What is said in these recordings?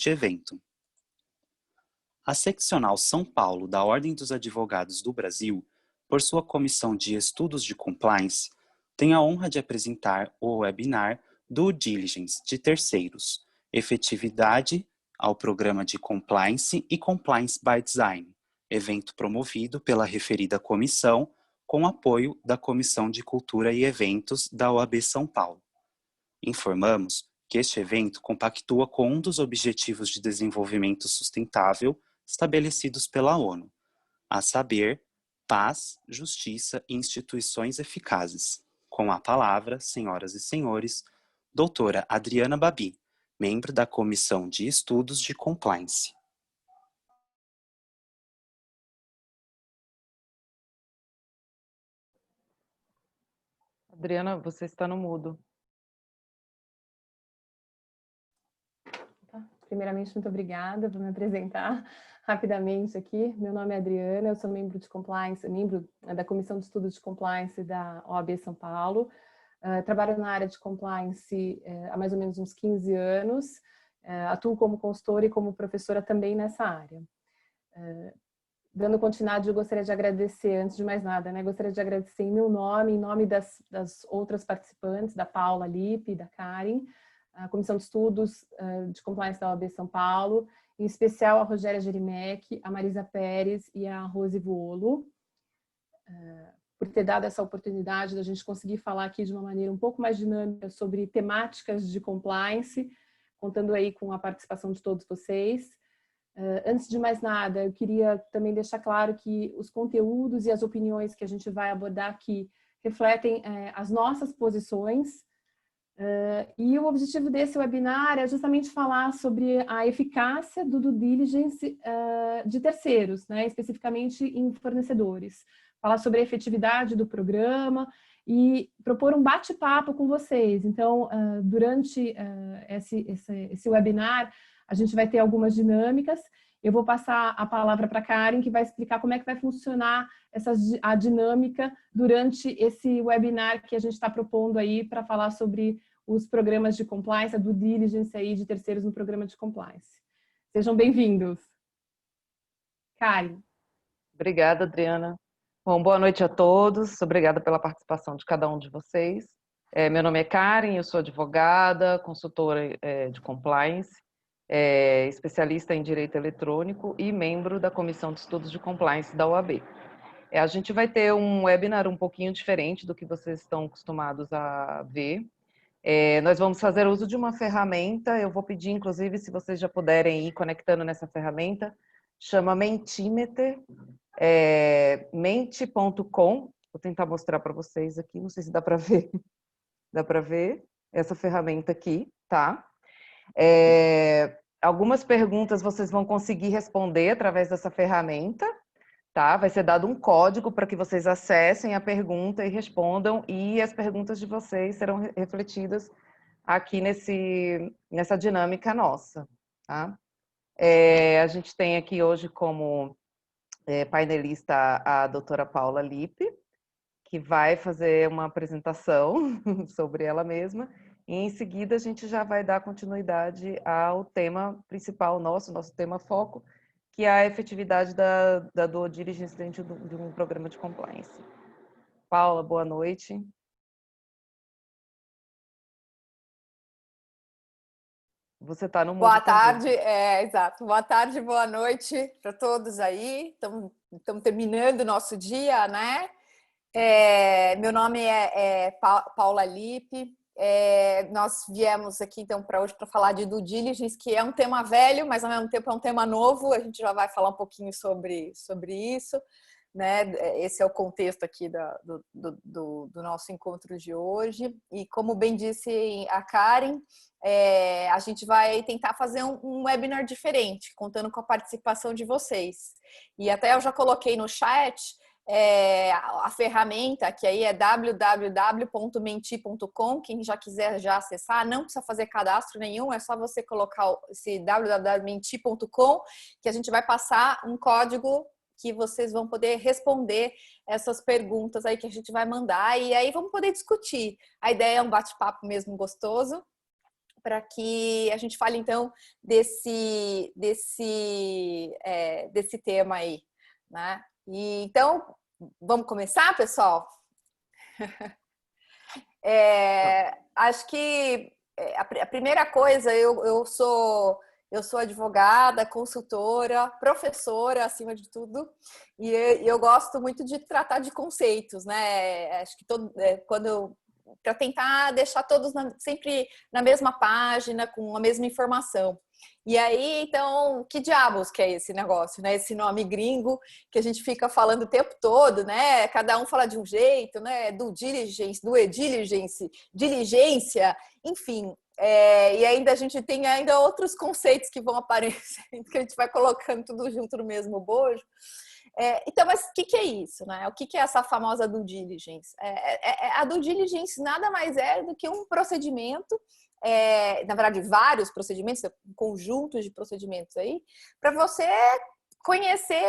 deste evento. A Seccional São Paulo da Ordem dos Advogados do Brasil, por sua Comissão de Estudos de Compliance, tem a honra de apresentar o webinar Due Diligence de Terceiros, Efetividade ao Programa de Compliance e Compliance by Design, evento promovido pela referida comissão, com apoio da Comissão de Cultura e Eventos da OAB São Paulo. Informamos que este evento compactua com um dos Objetivos de Desenvolvimento Sustentável estabelecidos pela ONU, a saber, paz, justiça e instituições eficazes. Com a palavra, senhoras e senhores, doutora Adriana Babi, membro da Comissão de Estudos de Compliance. Adriana, você está no mudo. Primeiramente, muito obrigada. Vou me apresentar rapidamente aqui. Meu nome é Adriana, eu sou membro de Compliance, membro da Comissão de Estudos de Compliance da OAB São Paulo. Trabalho na área de Compliance há mais ou menos uns 15 anos. Atuo como consultora e como professora também nessa área. Dando continuidade, eu gostaria de agradecer, antes de mais nada, gostaria de agradecer em meu nome, em nome das outras participantes, da Paula Lippe, da Karen, a Comissão de Estudos de Compliance da OAB São Paulo, em especial a Rogéria Gerimec, a Marisa Pérez e a Rose Vuolo, por ter dado essa oportunidade da gente conseguir falar aqui de uma maneira um pouco mais dinâmica sobre temáticas de compliance, contando aí com a participação de todos vocês. Antes de mais nada, eu queria também deixar claro que os conteúdos e as opiniões que a gente vai abordar aqui refletem as nossas posições, e o objetivo desse webinar é justamente falar sobre a eficácia do due diligence de terceiros, especificamente em fornecedores. Falar sobre a efetividade do programa e propor um bate-papo com vocês. Então, durante esse webinar, a gente vai ter algumas dinâmicas. Eu vou passar a palavra para a Karen, que vai explicar como é que vai funcionar a dinâmica durante esse webinar que a gente está propondo aí para falar sobre os programas de compliance, a due diligence aí de terceiros no programa de compliance. Sejam bem-vindos. Karen. Obrigada, Adriana. Bom, boa noite a todos. Obrigada pela participação de cada um de vocês. Meu nome é Karen, eu sou advogada, consultora de compliance, especialista em direito eletrônico e membro da Comissão de Estudos de Compliance da OAB. A gente vai ter um webinar um pouquinho diferente do que vocês estão acostumados a ver. Nós vamos fazer uso de uma ferramenta, eu vou pedir, inclusive, se vocês já puderem ir conectando nessa ferramenta, chama Mentimeter, mente.com, vou tentar mostrar para vocês aqui, não sei se dá para ver, dá para ver essa ferramenta aqui, tá? Algumas perguntas vocês vão conseguir responder através dessa ferramenta, tá? Vai ser dado um código para que vocês acessem a pergunta e respondam, e as perguntas de vocês serão refletidas aqui nessa dinâmica nossa, tá? A gente tem aqui hoje como painelista a doutora Paula Lippe, que vai fazer uma apresentação sobre ela mesma, e em seguida a gente já vai dar continuidade ao tema principal nosso tema foco, que é a efetividade da due diligence dentro de um programa de compliance. Paula, boa noite. Você está no mundo. Boa tarde, exato. Boa tarde, boa noite para todos aí. Estamos terminando o nosso dia, né? Meu nome é Paula Lippe. Nós viemos aqui, então, para hoje para falar de due diligence, que é um tema velho, mas ao mesmo tempo é um tema novo. A gente já vai falar um pouquinho sobre isso, né? Esse é o contexto aqui do nosso encontro de hoje. E como bem disse a Karen, a gente vai tentar fazer um webinar diferente, contando com a participação de vocês. E até eu já coloquei no chat a ferramenta, que aí é www.menti.com. Quem já quiser já acessar, não precisa fazer cadastro nenhum, é só você colocar esse www.menti.com, que a gente vai passar um código que vocês vão poder responder essas perguntas aí que a gente vai mandar, e aí vamos poder discutir. A ideia é um bate-papo mesmo gostoso, para que a gente fale, então, desse tema aí, né? E, então, vamos começar, pessoal? Acho que a primeira coisa, eu sou advogada, consultora, professora, acima de tudo, e eu gosto muito de tratar de conceitos, né? Acho que para tentar deixar todos sempre na mesma página, com a mesma informação. E aí, então, que diabos que é esse negócio, né? Esse nome gringo que a gente fica falando o tempo todo, né? Cada um fala de um jeito, né? Do diligence, diligência, enfim. E ainda a gente tem ainda outros conceitos que vão aparecendo, que a gente vai colocando tudo junto no mesmo bojo. Então, mas o que é isso, né? O que é essa famosa due diligence? A due diligence nada mais é do que um procedimento, na verdade, vários procedimentos, um conjunto de procedimentos aí, para você conhecer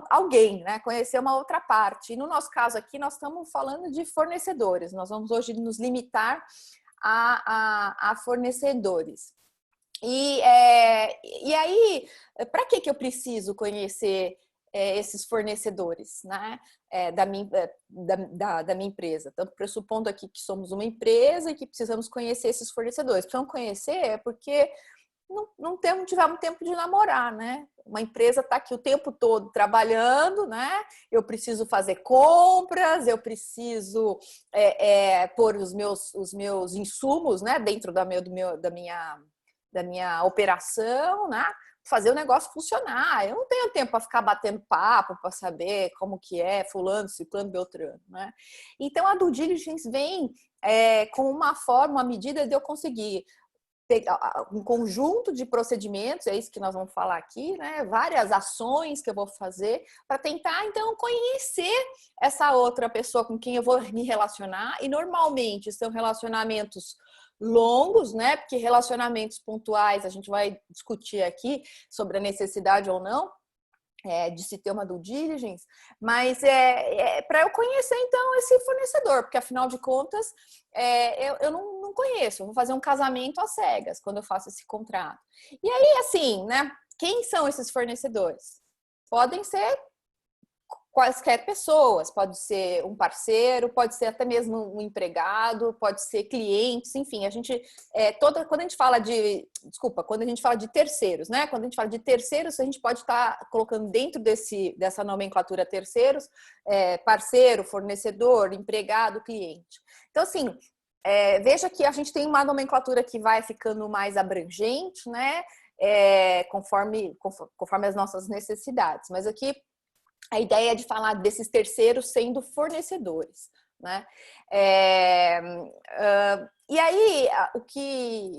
alguém, né? Conhecer uma outra parte. E no nosso caso aqui, nós estamos falando de fornecedores. Nós vamos hoje nos limitar a fornecedores. E aí, para que eu preciso conhecer esses fornecedores, né? Da minha empresa? Então, pressupondo aqui que somos uma empresa e que precisamos conhecer esses fornecedores. Precisamos conhecer porque não tivemos tempo de namorar, né? Uma empresa está aqui o tempo todo trabalhando, né? Eu preciso fazer compras, eu preciso pôr os meus insumos, né? Dentro da minha operação, né? Fazer o negócio funcionar. Eu não tenho tempo para ficar batendo papo para saber como que é fulano, ciclano, beltrano, né? Então a due diligence vem com uma medida de eu conseguir pegar um conjunto de procedimentos, é isso que nós vamos falar aqui, né? Várias ações que eu vou fazer para tentar, então, conhecer essa outra pessoa com quem eu vou me relacionar. E normalmente são relacionamentos longos, né? Porque relacionamentos pontuais a gente vai discutir aqui sobre a necessidade ou não de se ter uma due diligence, mas para eu conhecer então esse fornecedor, porque afinal de contas eu não conheço, eu vou fazer um casamento às cegas quando eu faço esse contrato. E aí, assim, né? Quem são esses fornecedores? Podem ser quaisquer pessoas, pode ser um parceiro, pode ser até mesmo um empregado, pode ser clientes, enfim, a gente quando a gente fala de terceiros, né? Quando a gente fala de terceiros, a gente pode estar colocando dentro dessa nomenclatura terceiros, parceiro, fornecedor, empregado, cliente. Então, assim, veja que a gente tem uma nomenclatura que vai ficando mais abrangente, né? Conforme as nossas necessidades. Mas aqui a ideia é de falar desses terceiros sendo fornecedores, né? E aí,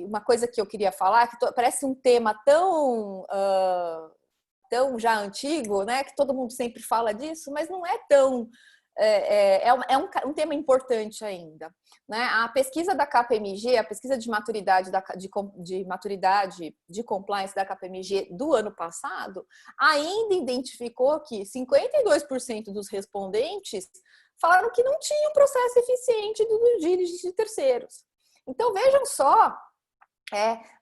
uma coisa que eu queria falar, que parece um tema tão já antigo, né? Que todo mundo sempre fala disso, mas não é tão... um tema importante ainda, né? A pesquisa da KPMG, a pesquisa de maturidade de compliance da KPMG do ano passado, ainda identificou que 52% dos respondentes falaram que não tinham processo eficiente do due diligence de terceiros. Então vejam só,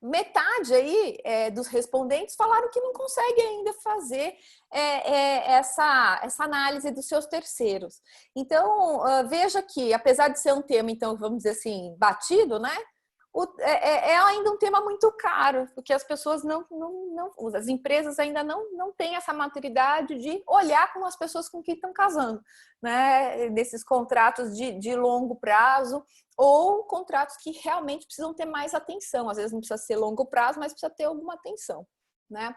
metade aí dos respondentes falaram que não conseguem ainda fazer essa análise dos seus terceiros. Então, veja que, apesar de ser um tema, então, vamos dizer assim, batido, né? É ainda um tema muito caro, porque as pessoas as empresas ainda não têm essa maturidade de olhar com as pessoas com quem estão casando, né? Nesses contratos de longo prazo ou contratos que realmente precisam ter mais atenção. Às vezes não precisa ser longo prazo, mas precisa ter alguma atenção, né?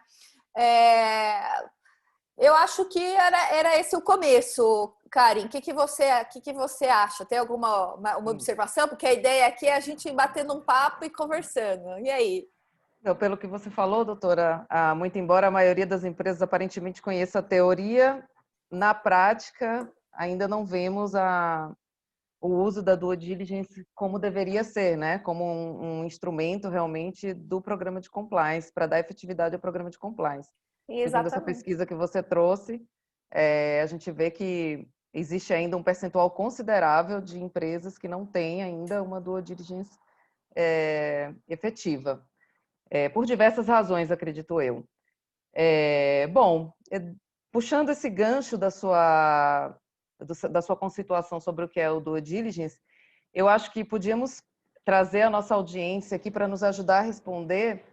Eu acho que era esse o começo, Karen. O que você acha? Tem alguma uma observação? Porque a ideia aqui é a gente batendo um papo e conversando. E aí? Então, pelo que você falou, doutora, muito embora a maioria das empresas aparentemente conheça a teoria, na prática ainda não vemos o uso da due diligence como deveria ser, né? Como um instrumento realmente do programa de compliance, para dar efetividade ao programa de compliance. Segundo essa pesquisa que você trouxe, a gente vê que existe ainda um percentual considerável de empresas que não têm ainda uma due diligence efetiva, por diversas razões, acredito eu. Bom, puxando esse gancho da sua conceituação sobre o que é o due diligence, eu acho que podíamos trazer a nossa audiência aqui para nos ajudar a responder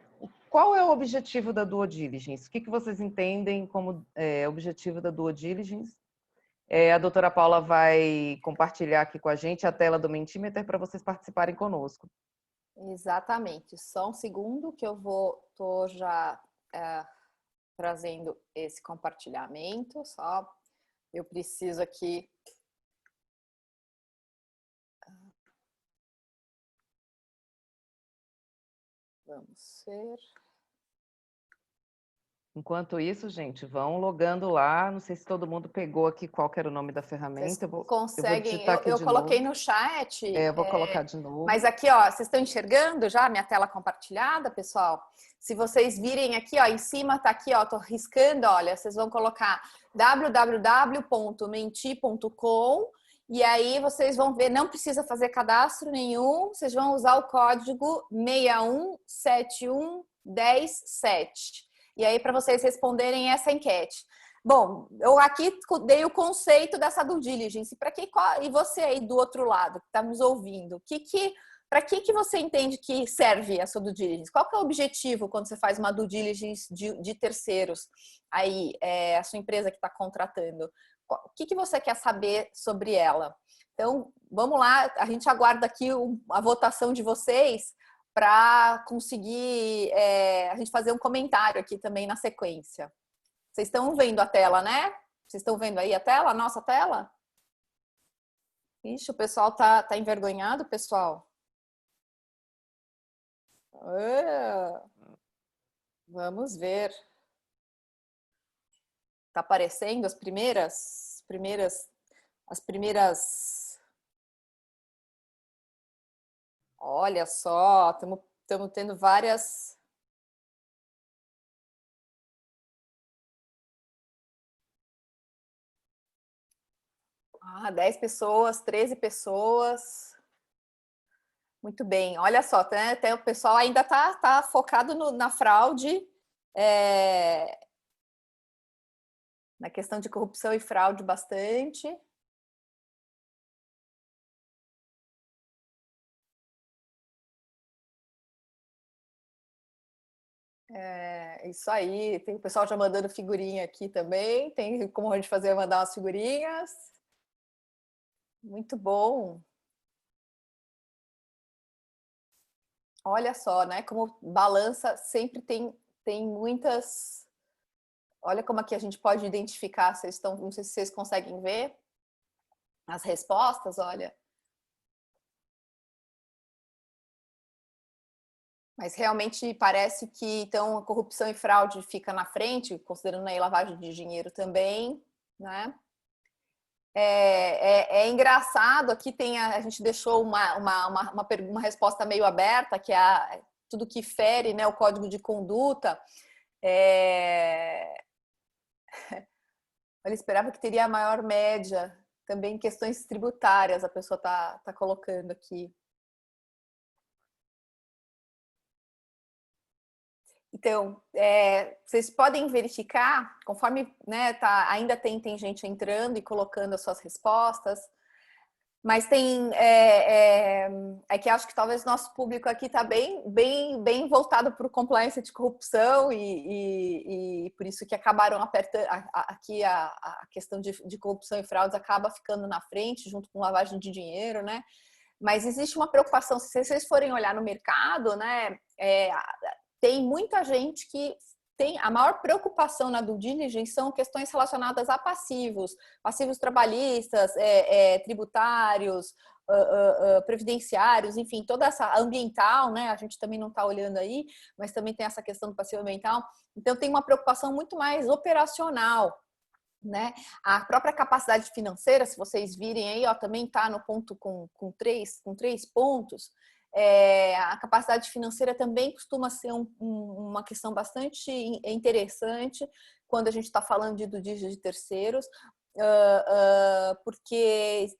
qual é o objetivo da due diligence. O que vocês entendem como objetivo da due diligence? A doutora Paula vai compartilhar aqui com a gente a tela do Mentimeter para vocês participarem conosco. Exatamente. Só um segundo que eu tô já trazendo esse compartilhamento, só eu preciso aqui. Vamos ver. Enquanto isso, gente, vão logando lá. Não sei se todo mundo pegou aqui qual que era o nome da ferramenta. Conseguem? Eu coloquei no chat. Eu vou colocar de novo. Mas aqui, ó, vocês estão enxergando já a minha tela compartilhada, pessoal? Se vocês virem aqui, ó, em cima tá aqui, ó, tô riscando, olha, vocês vão colocar www.menti.com e aí vocês vão ver, não precisa fazer cadastro nenhum, vocês vão usar o código 6171107. E aí, para vocês responderem essa enquete. Bom, eu aqui dei o conceito dessa due diligence. E você aí do outro lado, que está nos ouvindo, para que você entende que serve essa due diligence? Qual que é o objetivo quando você faz uma due diligence de terceiros? Aí, a sua empresa que está contratando. O que você quer saber sobre ela? Então, vamos lá, a gente aguarda aqui a votação de vocês para conseguir a gente fazer um comentário aqui também na sequência. Vocês estão vendo a tela, né? Vocês estão vendo aí a tela, a nossa tela? Ixi, o pessoal tá envergonhado, pessoal. Vamos ver. Tá aparecendo as primeiras. Olha só, estamos tendo várias. Ah, 10 pessoas, 13 pessoas. Muito bem, olha só, até o pessoal ainda tá focado na fraude, na questão de corrupção e fraude bastante. Isso aí, tem o pessoal já mandando figurinha aqui também, tem como a gente fazer, mandar umas figurinhas. Muito bom. Olha só, né, como balança sempre tem muitas... Olha como aqui a gente pode identificar, não sei se vocês conseguem ver as respostas, olha. Mas realmente parece que então a corrupção e fraude fica na frente, considerando aí lavagem de dinheiro também, né? É engraçado, aqui a gente deixou uma resposta meio aberta, que é tudo que fere, né, o código de conduta. Ele esperava que teria a maior média, também questões tributárias, a pessoa tá colocando aqui. Então, vocês podem verificar, conforme, né, ainda tem gente entrando e colocando as suas respostas, mas é que acho que talvez nosso público aqui está bem voltado para o compliance de corrupção e por isso que acabaram apertando aqui a questão de corrupção e fraudes acaba ficando na frente junto com lavagem de dinheiro, né? Mas existe uma preocupação, se vocês forem olhar no mercado, né? Tem muita gente que tem a maior preocupação na due diligence são questões relacionadas a passivos trabalhistas, tributários, previdenciários, enfim, toda essa ambiental, né? A gente também não está olhando aí, mas também tem essa questão do passivo ambiental. Então tem uma preocupação muito mais operacional, né? A própria capacidade financeira, se vocês virem aí, ó, também está no ponto com três pontos. A capacidade financeira também costuma ser uma questão bastante interessante quando a gente está falando de due diligence de terceiros, porque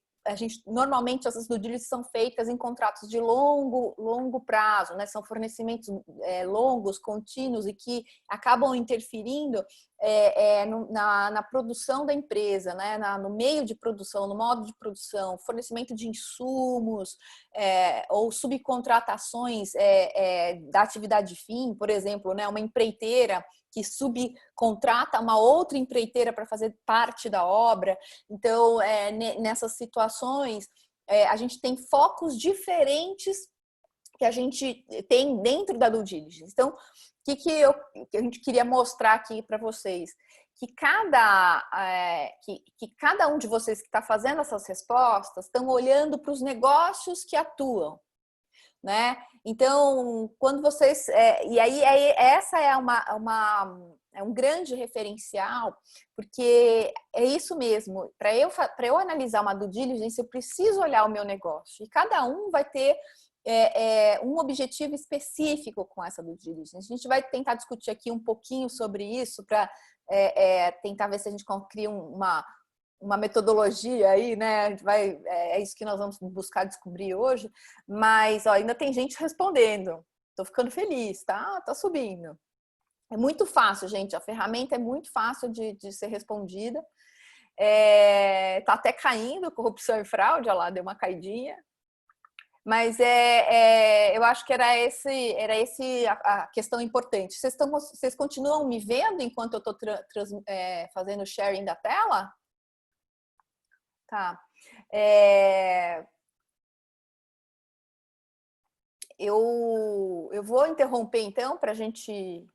normalmente essas due diligence são feitas em contratos de longo prazo, né? São fornecimentos longos, contínuos e que acabam interferindo na produção da empresa, né? No meio de produção, no modo de produção, fornecimento de insumos ou subcontratações da atividade fim, por exemplo, né? Uma empreiteira que subcontrata uma outra empreiteira para fazer parte da obra. Então, nessas situações, a gente tem focos diferentes que a gente tem dentro da due diligence. Então, que a gente queria mostrar aqui para vocês? Que cada um de vocês que está fazendo essas respostas estão olhando para os negócios que atuam, né? Então, quando vocês... e aí essa é um grande referencial, porque é isso mesmo. Para eu analisar uma due diligence, eu preciso olhar o meu negócio. E cada um vai ter um objetivo específico com essa due diligence. A gente vai tentar discutir aqui um pouquinho sobre isso para tentar ver se a gente cria uma metodologia aí, né? A gente é isso que nós vamos buscar descobrir hoje. Mas ainda tem gente respondendo. Estou ficando feliz, tá? Tá subindo. É muito fácil, gente. A ferramenta é muito fácil de ser respondida. Tá até caindo, corrupção e fraude, olha lá, deu uma caidinha. Mas eu acho que era esse a questão importante. Vocês continuam me vendo enquanto eu estou fazendo o sharing da tela? Tá. Eu vou interromper então para a gente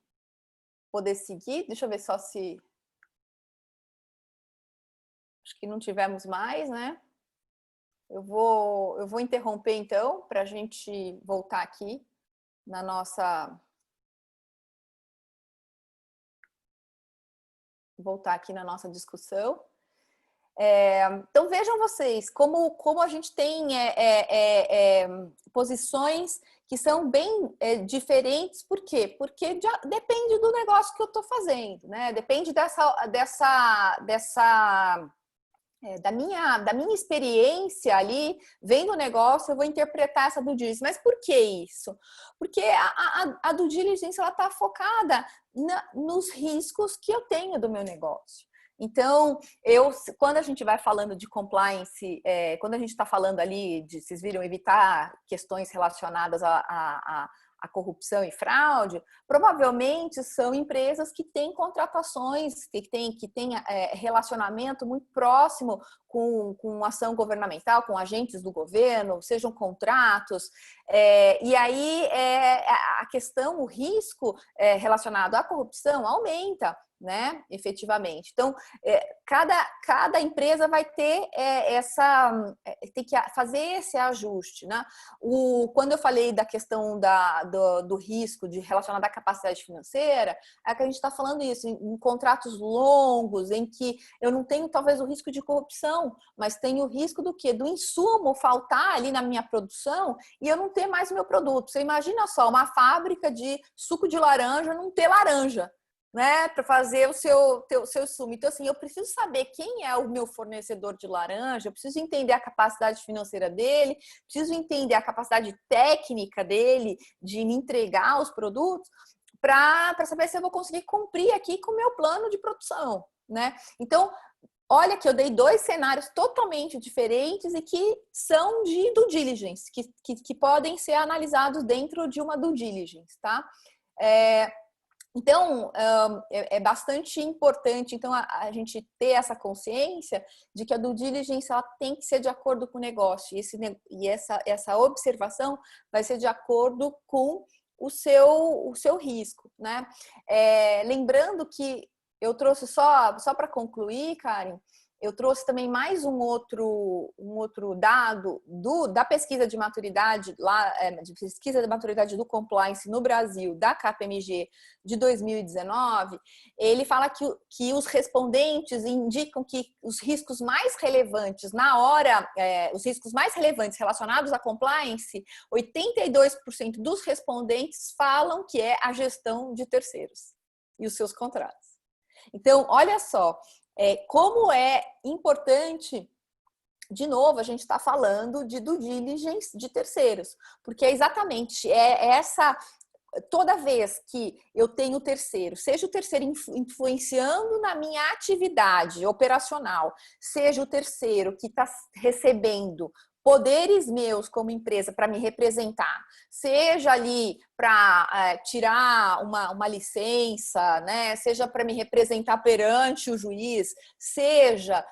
poder seguir. Deixa eu ver só se... Acho que não tivemos mais, né? Eu vou interromper então para a gente voltar aqui na nossa... discussão. Então vejam vocês como a gente tem posições que são bem diferentes. Por quê? Porque depende do negócio que eu estou fazendo, né? Depende da minha experiência ali, vendo o negócio, eu vou interpretar essa due diligence. Mas por que isso? Porque a due diligence está focada nos riscos que eu tenho do meu negócio. Então, quando a gente vai falando de compliance, quando a gente está falando ali vocês viram, evitar questões relacionadas a corrupção e fraude, provavelmente são empresas que têm contratações, que têm relacionamento muito próximo com ação governamental, com agentes do governo, sejam contratos. E aí a questão, o risco relacionado à corrupção aumenta, né, efetivamente. Então, cada empresa vai ter tem que fazer esse ajuste, né? Quando eu falei da questão do risco relacionado à capacidade financeira, é que a gente está falando isso em contratos longos, em que eu não tenho talvez o risco de corrupção, mas tenho o risco do quê? Do insumo faltar ali na minha produção e eu não ter mais o meu produto. Você imagina só, uma fábrica de suco de laranja não ter laranja, né, para fazer o seu sumo. Então, assim, eu preciso saber quem é o meu fornecedor de laranja, eu preciso entender a capacidade financeira dele, preciso entender a capacidade técnica dele de me entregar os produtos para saber se eu vou conseguir cumprir aqui com o meu plano de produção, né? Então, olha que eu dei 2 cenários totalmente diferentes e que são de due diligence, que podem ser analisados dentro de uma due diligence, tá? Então, é bastante importante então, a gente ter essa consciência de que a due diligence ela tem que ser de acordo com o negócio. E essa observação vai ser de acordo com o seu risco, né? Lembrando que eu trouxe só para concluir, Karen, eu trouxe também mais um outro dado da pesquisa de maturidade do compliance no Brasil, da KPMG de 2019. Ele fala que os respondentes indicam que os riscos mais relevantes os riscos mais relevantes relacionados à compliance, 82% dos respondentes falam que é a gestão de terceiros e os seus contratos. Então, olha só, como é importante de novo, a gente está falando de due diligence de terceiros, porque é exatamente essa. Toda vez que eu tenho terceiro, seja o terceiro influenciando na minha atividade operacional, seja o terceiro que está recebendo poderes meus como empresa para me representar, seja ali para tirar uma licença, né? Seja para me representar perante o juiz, seja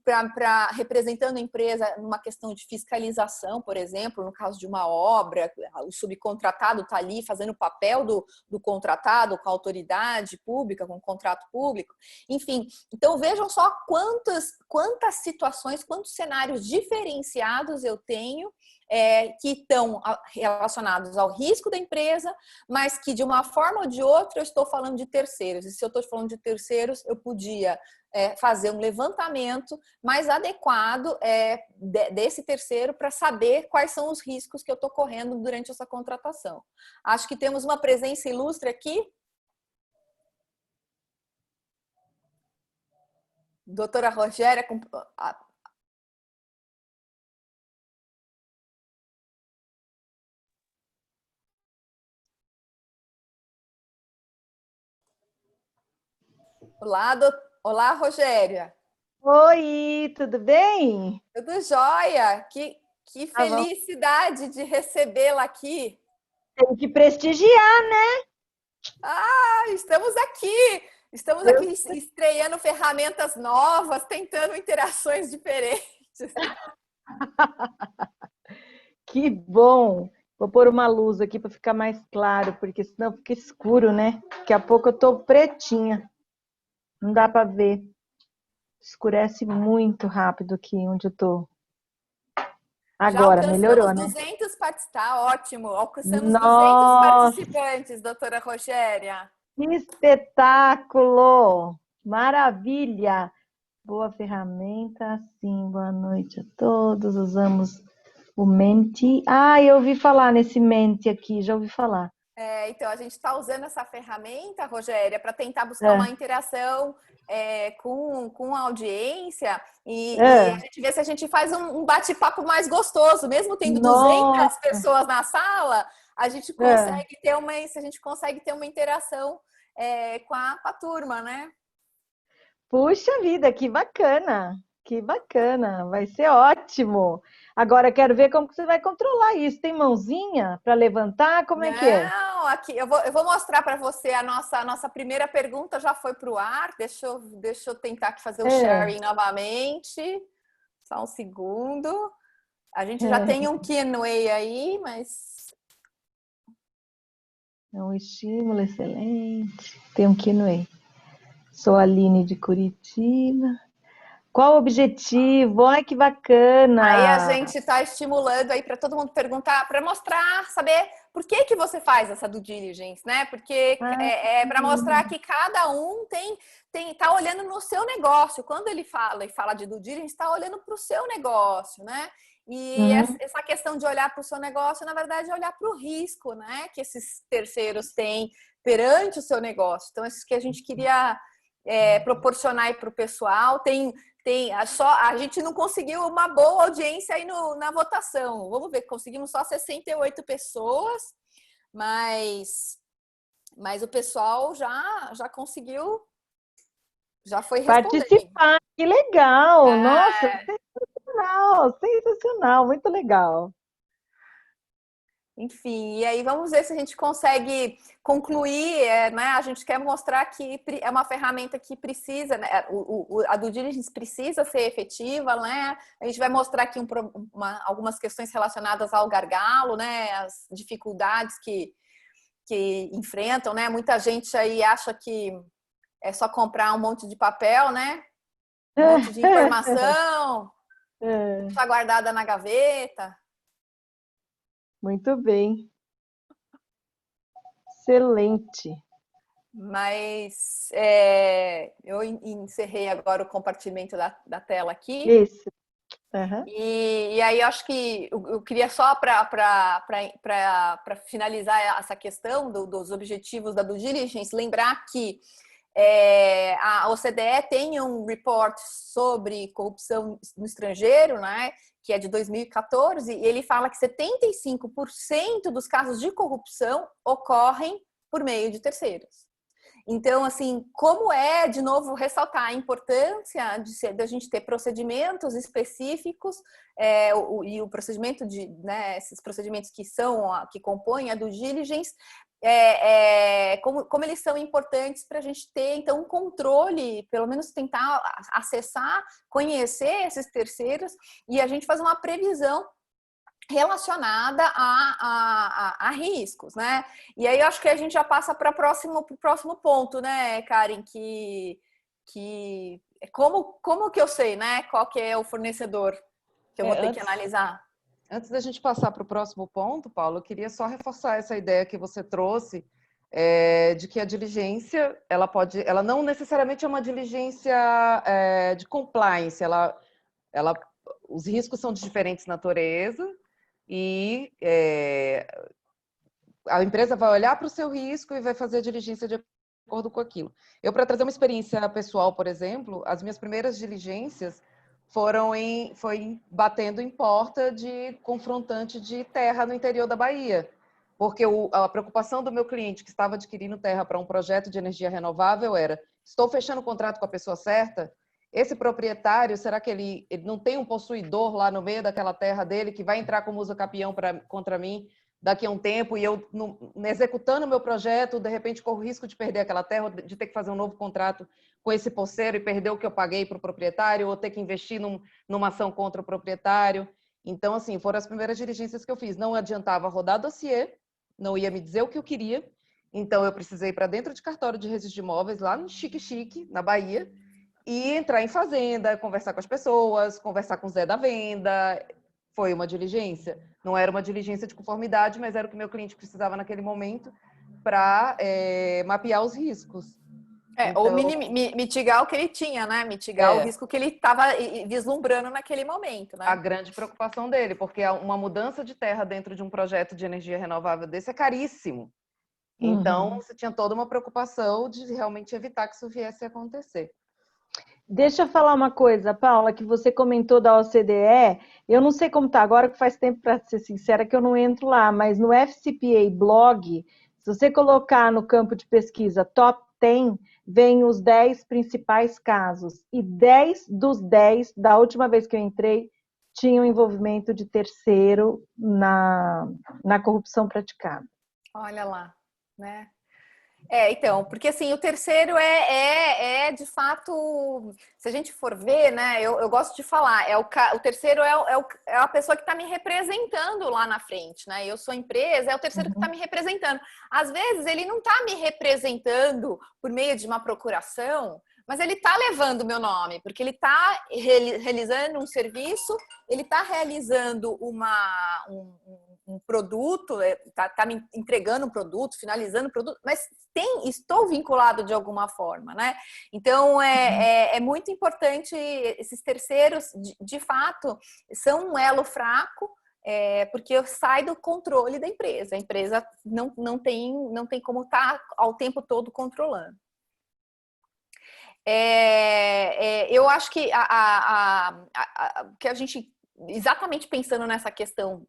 para representando a empresa numa questão de fiscalização, por exemplo, no caso de uma obra, o subcontratado está ali fazendo o papel do contratado com a autoridade pública, com o contrato público, enfim. Então vejam só quantas situações, quantos cenários diferenciados eu tenho que estão relacionados ao risco da empresa, mas que de uma forma ou de outra eu estou falando de terceiros. E se eu estou falando de terceiros, eu podia fazer um levantamento mais adequado desse terceiro para saber quais são os riscos que eu estou correndo durante essa contratação. Acho que temos uma presença ilustre aqui. Doutora Rogéria, olá, Rogéria. Oi, tudo bem? Tudo jóia? Que Tá bom. felicidade de recebê-la aqui. Tem que prestigiar, né? Estamos aqui estreando ferramentas novas, tentando interações diferentes. Que bom! Vou pôr uma luz aqui para ficar mais claro, porque senão fica escuro, né? Daqui a pouco eu tô pretinha. Não dá para ver. Escurece muito rápido aqui onde eu tô. Agora, melhorou, né? 200 participantes, tá ótimo. Alcançamos 200 Nossa, participantes, doutora Rogéria. que espetáculo! Maravilha! Boa ferramenta, sim. Boa noite a todos. Usamos o Menti. Eu ouvi falar nesse Menti aqui, já ouvi falar. Então, a gente está usando essa ferramenta, Rogéria, para tentar buscar uma interação com a audiência e a gente vê se a gente faz um bate-papo mais gostoso. Mesmo tendo 200 pessoas na sala, a gente consegue ter uma interação com a turma, né? Puxa vida, que bacana! Que bacana! Vai ser ótimo! Agora, quero ver como que você vai controlar isso. Tem mãozinha para levantar? Como é que é? Não, aqui eu vou mostrar para você a nossa primeira pergunta já foi para o ar. Deixa eu tentar aqui fazer o sharing novamente. Só um segundo. A gente já tem um Q&A aí, mas... É um estímulo excelente. Tem um Q&A. Sou a Aline de Curitiba. Qual o objetivo? Ai, que bacana! Aí a gente está estimulando aí para todo mundo perguntar, para mostrar, saber por que você faz essa due diligence, né? Porque para mostrar que cada um tá olhando no seu negócio. Quando ele fala de due diligence, está olhando para o seu negócio, né? E essa questão de olhar para o seu negócio, na verdade, é olhar para o risco, né? Que esses terceiros têm perante o seu negócio. Então, isso que a gente queria proporcionar aí para o pessoal. A gente não conseguiu uma boa audiência aí na votação. Vamos ver, conseguimos só 68 pessoas, mas o pessoal já conseguiu, já foi respondendo. Participar, que legal! Nossa, sensacional, muito legal. Enfim, e aí vamos ver se a gente consegue concluir, né? A gente quer mostrar que é uma ferramenta que precisa, né? A due diligence precisa ser efetiva, né? A gente vai mostrar aqui algumas questões relacionadas ao gargalo, né? As dificuldades que enfrentam, né? Muita gente aí acha que é só comprar um monte de papel, né? Um monte de informação, deixar guardada na gaveta. Muito bem. Excelente. Mas eu encerrei agora o compartilhamento da tela aqui. Isso. E aí eu acho que eu queria só para finalizar essa questão dos objetivos da due diligence, lembrar que A OCDE tem um report sobre corrupção no estrangeiro, né, que é de 2014, e ele fala que 75% dos casos de corrupção ocorrem por meio de terceiros. Então, assim, como de novo, ressaltar a importância de a gente ter procedimentos específicos e o procedimento esses procedimentos que compõem a due diligence, como eles são importantes para a gente ter, então, um controle, pelo menos tentar acessar, conhecer esses terceiros e a gente fazer uma previsão relacionada a riscos, né? E aí eu acho que a gente já passa para o próximo ponto, né, Karen, que como que eu sei, né, qual que é o fornecedor que eu vou ter que analisar? Antes da gente passar para o próximo ponto, Paulo, eu queria só reforçar essa ideia que você trouxe de que a diligência, ela não necessariamente é uma diligência de compliance, os riscos são de diferentes naturezas e a empresa vai olhar para o seu risco e vai fazer a diligência de acordo com aquilo. Eu, para trazer uma experiência pessoal, por exemplo, as minhas primeiras diligências foi batendo em porta de confrontante de terra no interior da Bahia, porque a preocupação do meu cliente que estava adquirindo terra para um projeto de energia renovável era: estou fechando o contrato com a pessoa certa? Esse proprietário, será que ele não tem um possuidor lá no meio daquela terra dele que vai entrar como usa-capião contra mim daqui a um tempo e eu, executando o meu projeto, de repente corro o risco de perder aquela terra, de ter que fazer um novo contrato com esse posseiro e perder o que eu paguei para o proprietário, ou ter que investir numa ação contra o proprietário. Então, assim, foram as primeiras diligências que eu fiz. Não adiantava rodar dossiê, não ia me dizer o que eu queria, então eu precisei ir para dentro de cartório de registro de imóveis, lá no Chique, na Bahia, e entrar em fazenda, conversar com as pessoas, conversar com o Zé da Venda. Foi uma diligência. Não era uma diligência de conformidade, mas era o que meu cliente precisava naquele momento para mapear os riscos. Ou mitigar o que ele tinha, né? Mitigar o risco que ele estava vislumbrando naquele momento, né? A grande preocupação dele, porque uma mudança de terra dentro de um projeto de energia renovável desse é caríssimo. Então, você tinha toda uma preocupação de realmente evitar que isso viesse a acontecer. Deixa eu falar uma coisa, Paula, que você comentou da OCDE. Eu não sei como está agora, que faz tempo, para ser sincera, que eu não entro lá, mas no FCPA blog, se você colocar no campo de pesquisa Top 10, vem os 10 principais casos. E 10 dos 10, da última vez que eu entrei, tinham envolvimento de terceiro na corrupção praticada. Olha lá, né? Então, porque assim, o terceiro de fato, se a gente for ver, né, eu gosto de falar, o terceiro é a pessoa que está me representando lá na frente, né? Eu sou empresa, é o terceiro que está me representando. Às vezes ele não está me representando por meio de uma procuração, mas ele está levando o meu nome, porque ele está realizando um serviço, ele está realizando um produto, está me entregando um produto, finalizando o produto, mas estou vinculado de alguma forma, né? Então, é muito importante, esses terceiros, de fato, são um elo fraco, porque sai do controle da empresa. A empresa não tem como estar ao tempo todo controlando. Eu acho que que a gente, exatamente pensando nessa questão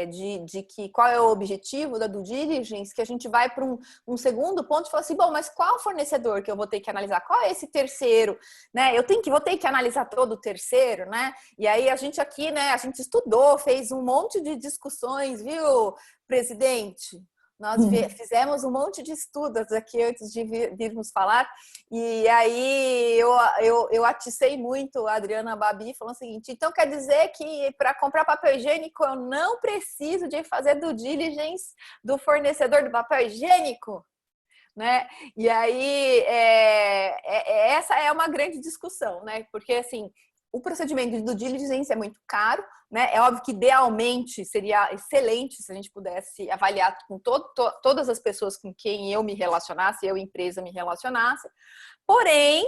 de que qual é o objetivo da due diligence, que a gente vai para um segundo ponto e fala assim, bom, mas qual fornecedor que eu vou ter que analisar? Qual é esse terceiro? Né? Vou ter que analisar todo o terceiro, né? E aí a gente aqui, né, a gente estudou, fez um monte de discussões, viu, presidente? Nós fizemos um monte de estudos aqui antes de virmos falar, e aí eu aticei muito a Adriana Babi, falando o seguinte: então quer dizer que para comprar papel higiênico eu não preciso de fazer due diligence do fornecedor do papel higiênico? Né? E aí essa é uma grande discussão, né? Porque assim, o procedimento de due diligence é muito caro, né? É óbvio que idealmente seria excelente se a gente pudesse avaliar com todas as pessoas com quem eu me relacionasse, eu empresa me relacionasse. Porém,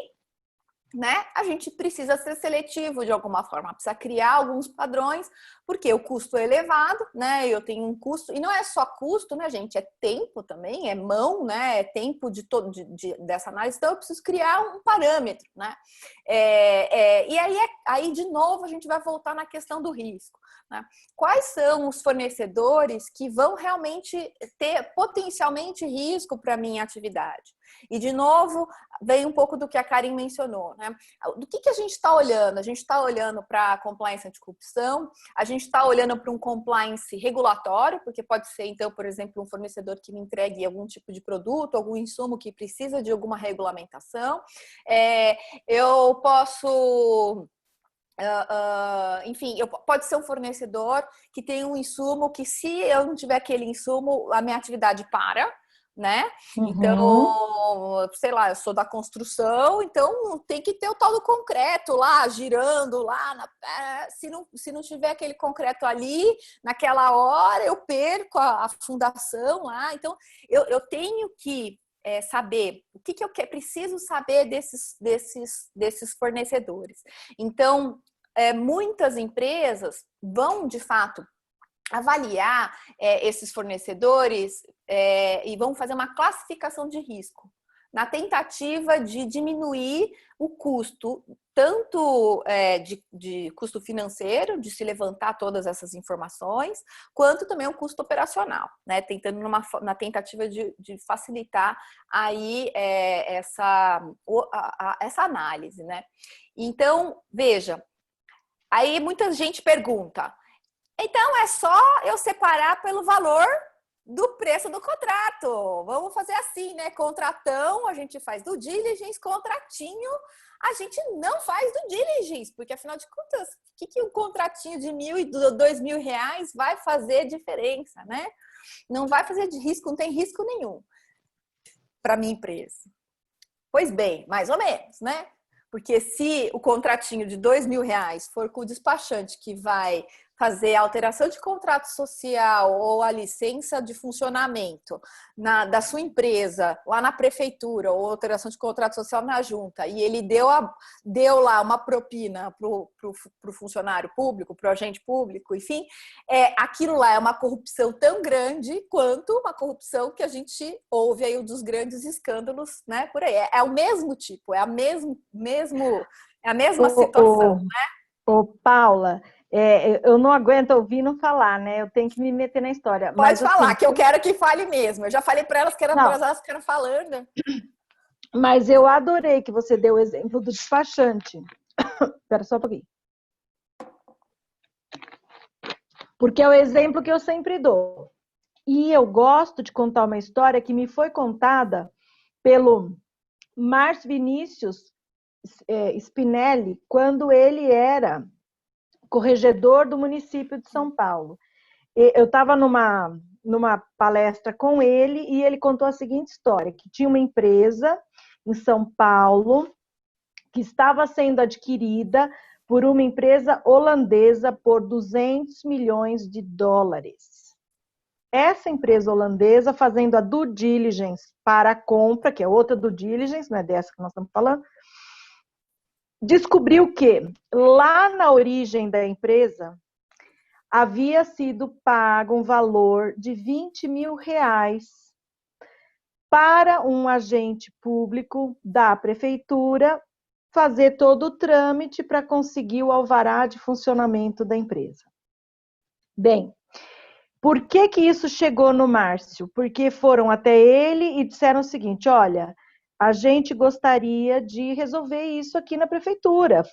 né, a gente precisa ser seletivo de alguma forma, precisa criar alguns padrões, porque o custo é elevado, né? Eu tenho um custo, e não é só custo, né, gente? É tempo também, é mão, né? É tempo dessa análise, então eu preciso criar um parâmetro, né? E aí, de novo, a gente vai voltar na questão do risco. Né? Quais são os fornecedores que vão realmente ter potencialmente risco para a minha atividade? E, de novo, vem um pouco do que a Karen mencionou. Né? Do que a gente está olhando? A gente está olhando para a compliance anticorrupção, a gente está olhando para um compliance regulatório, porque pode ser, então, por exemplo, um fornecedor que me entregue algum tipo de produto, algum insumo que precisa de alguma regulamentação. Eu posso... enfim, pode ser um fornecedor que tem um insumo que, se eu não tiver aquele insumo, a minha atividade para, né? Então, sei lá, eu sou da construção, então tem que ter o tal do concreto lá, girando lá. Se não tiver aquele concreto ali, naquela hora, eu perco a fundação lá. Então, eu tenho que saber o que eu preciso saber desses fornecedores. Então, muitas empresas vão, de fato, avaliar esses fornecedores e vão fazer uma classificação de risco, na tentativa de diminuir o custo, tanto de custo financeiro, de se levantar todas essas informações, quanto também o custo operacional, né? Tentando na tentativa de facilitar aí essa análise, né? Então, veja, aí muita gente pergunta, então é só eu separar pelo valor do preço do contrato. Vamos fazer assim, né? Contratão, a gente faz due diligence, contratinho, a gente não faz due diligence, porque afinal de contas, o que um contratinho de R$1.000 e R$2.000 vai fazer diferença, né? Não vai fazer de risco, não tem risco nenhum para minha empresa. Pois bem, mais ou menos, né? Porque se o contratinho de R$2.000 for com o despachante que vai fazer a alteração de contrato social ou a licença de funcionamento da sua empresa lá na prefeitura, ou alteração de contrato social na junta, e ele deu lá uma propina para o funcionário público, para o agente público, enfim, aquilo lá é uma corrupção tão grande quanto uma corrupção que a gente ouve aí dos grandes escândalos, né, por aí. É o mesmo tipo, é a mesma situação, né? Paula, eu não aguento ouvir e não falar, né? Eu tenho que me meter na história. Pode falar, assim, que eu quero que fale mesmo. Eu já falei para elas que eram para elas ficarem falando. Mas eu adorei que você deu o exemplo do despachante. Espera só um pouquinho. Porque é o exemplo que eu sempre dou. E eu gosto de contar uma história que me foi contada pelo Márcio Vinícius Spinelli, quando ele era corregedor do município de São Paulo. Eu estava numa palestra com ele e ele contou a seguinte história, que tinha uma empresa em São Paulo que estava sendo adquirida por uma empresa holandesa por $200 milhões. Essa empresa holandesa, fazendo a due diligence para a compra, que é outra due diligence, não é dessa que nós estamos falando, descobriu que lá na origem da empresa havia sido pago um valor de R$20 mil para um agente público da prefeitura fazer todo o trâmite para conseguir o alvará de funcionamento da empresa. Bem, por que isso chegou no Márcio? Porque foram até ele e disseram o seguinte, olha, a gente gostaria de resolver isso aqui na prefeitura.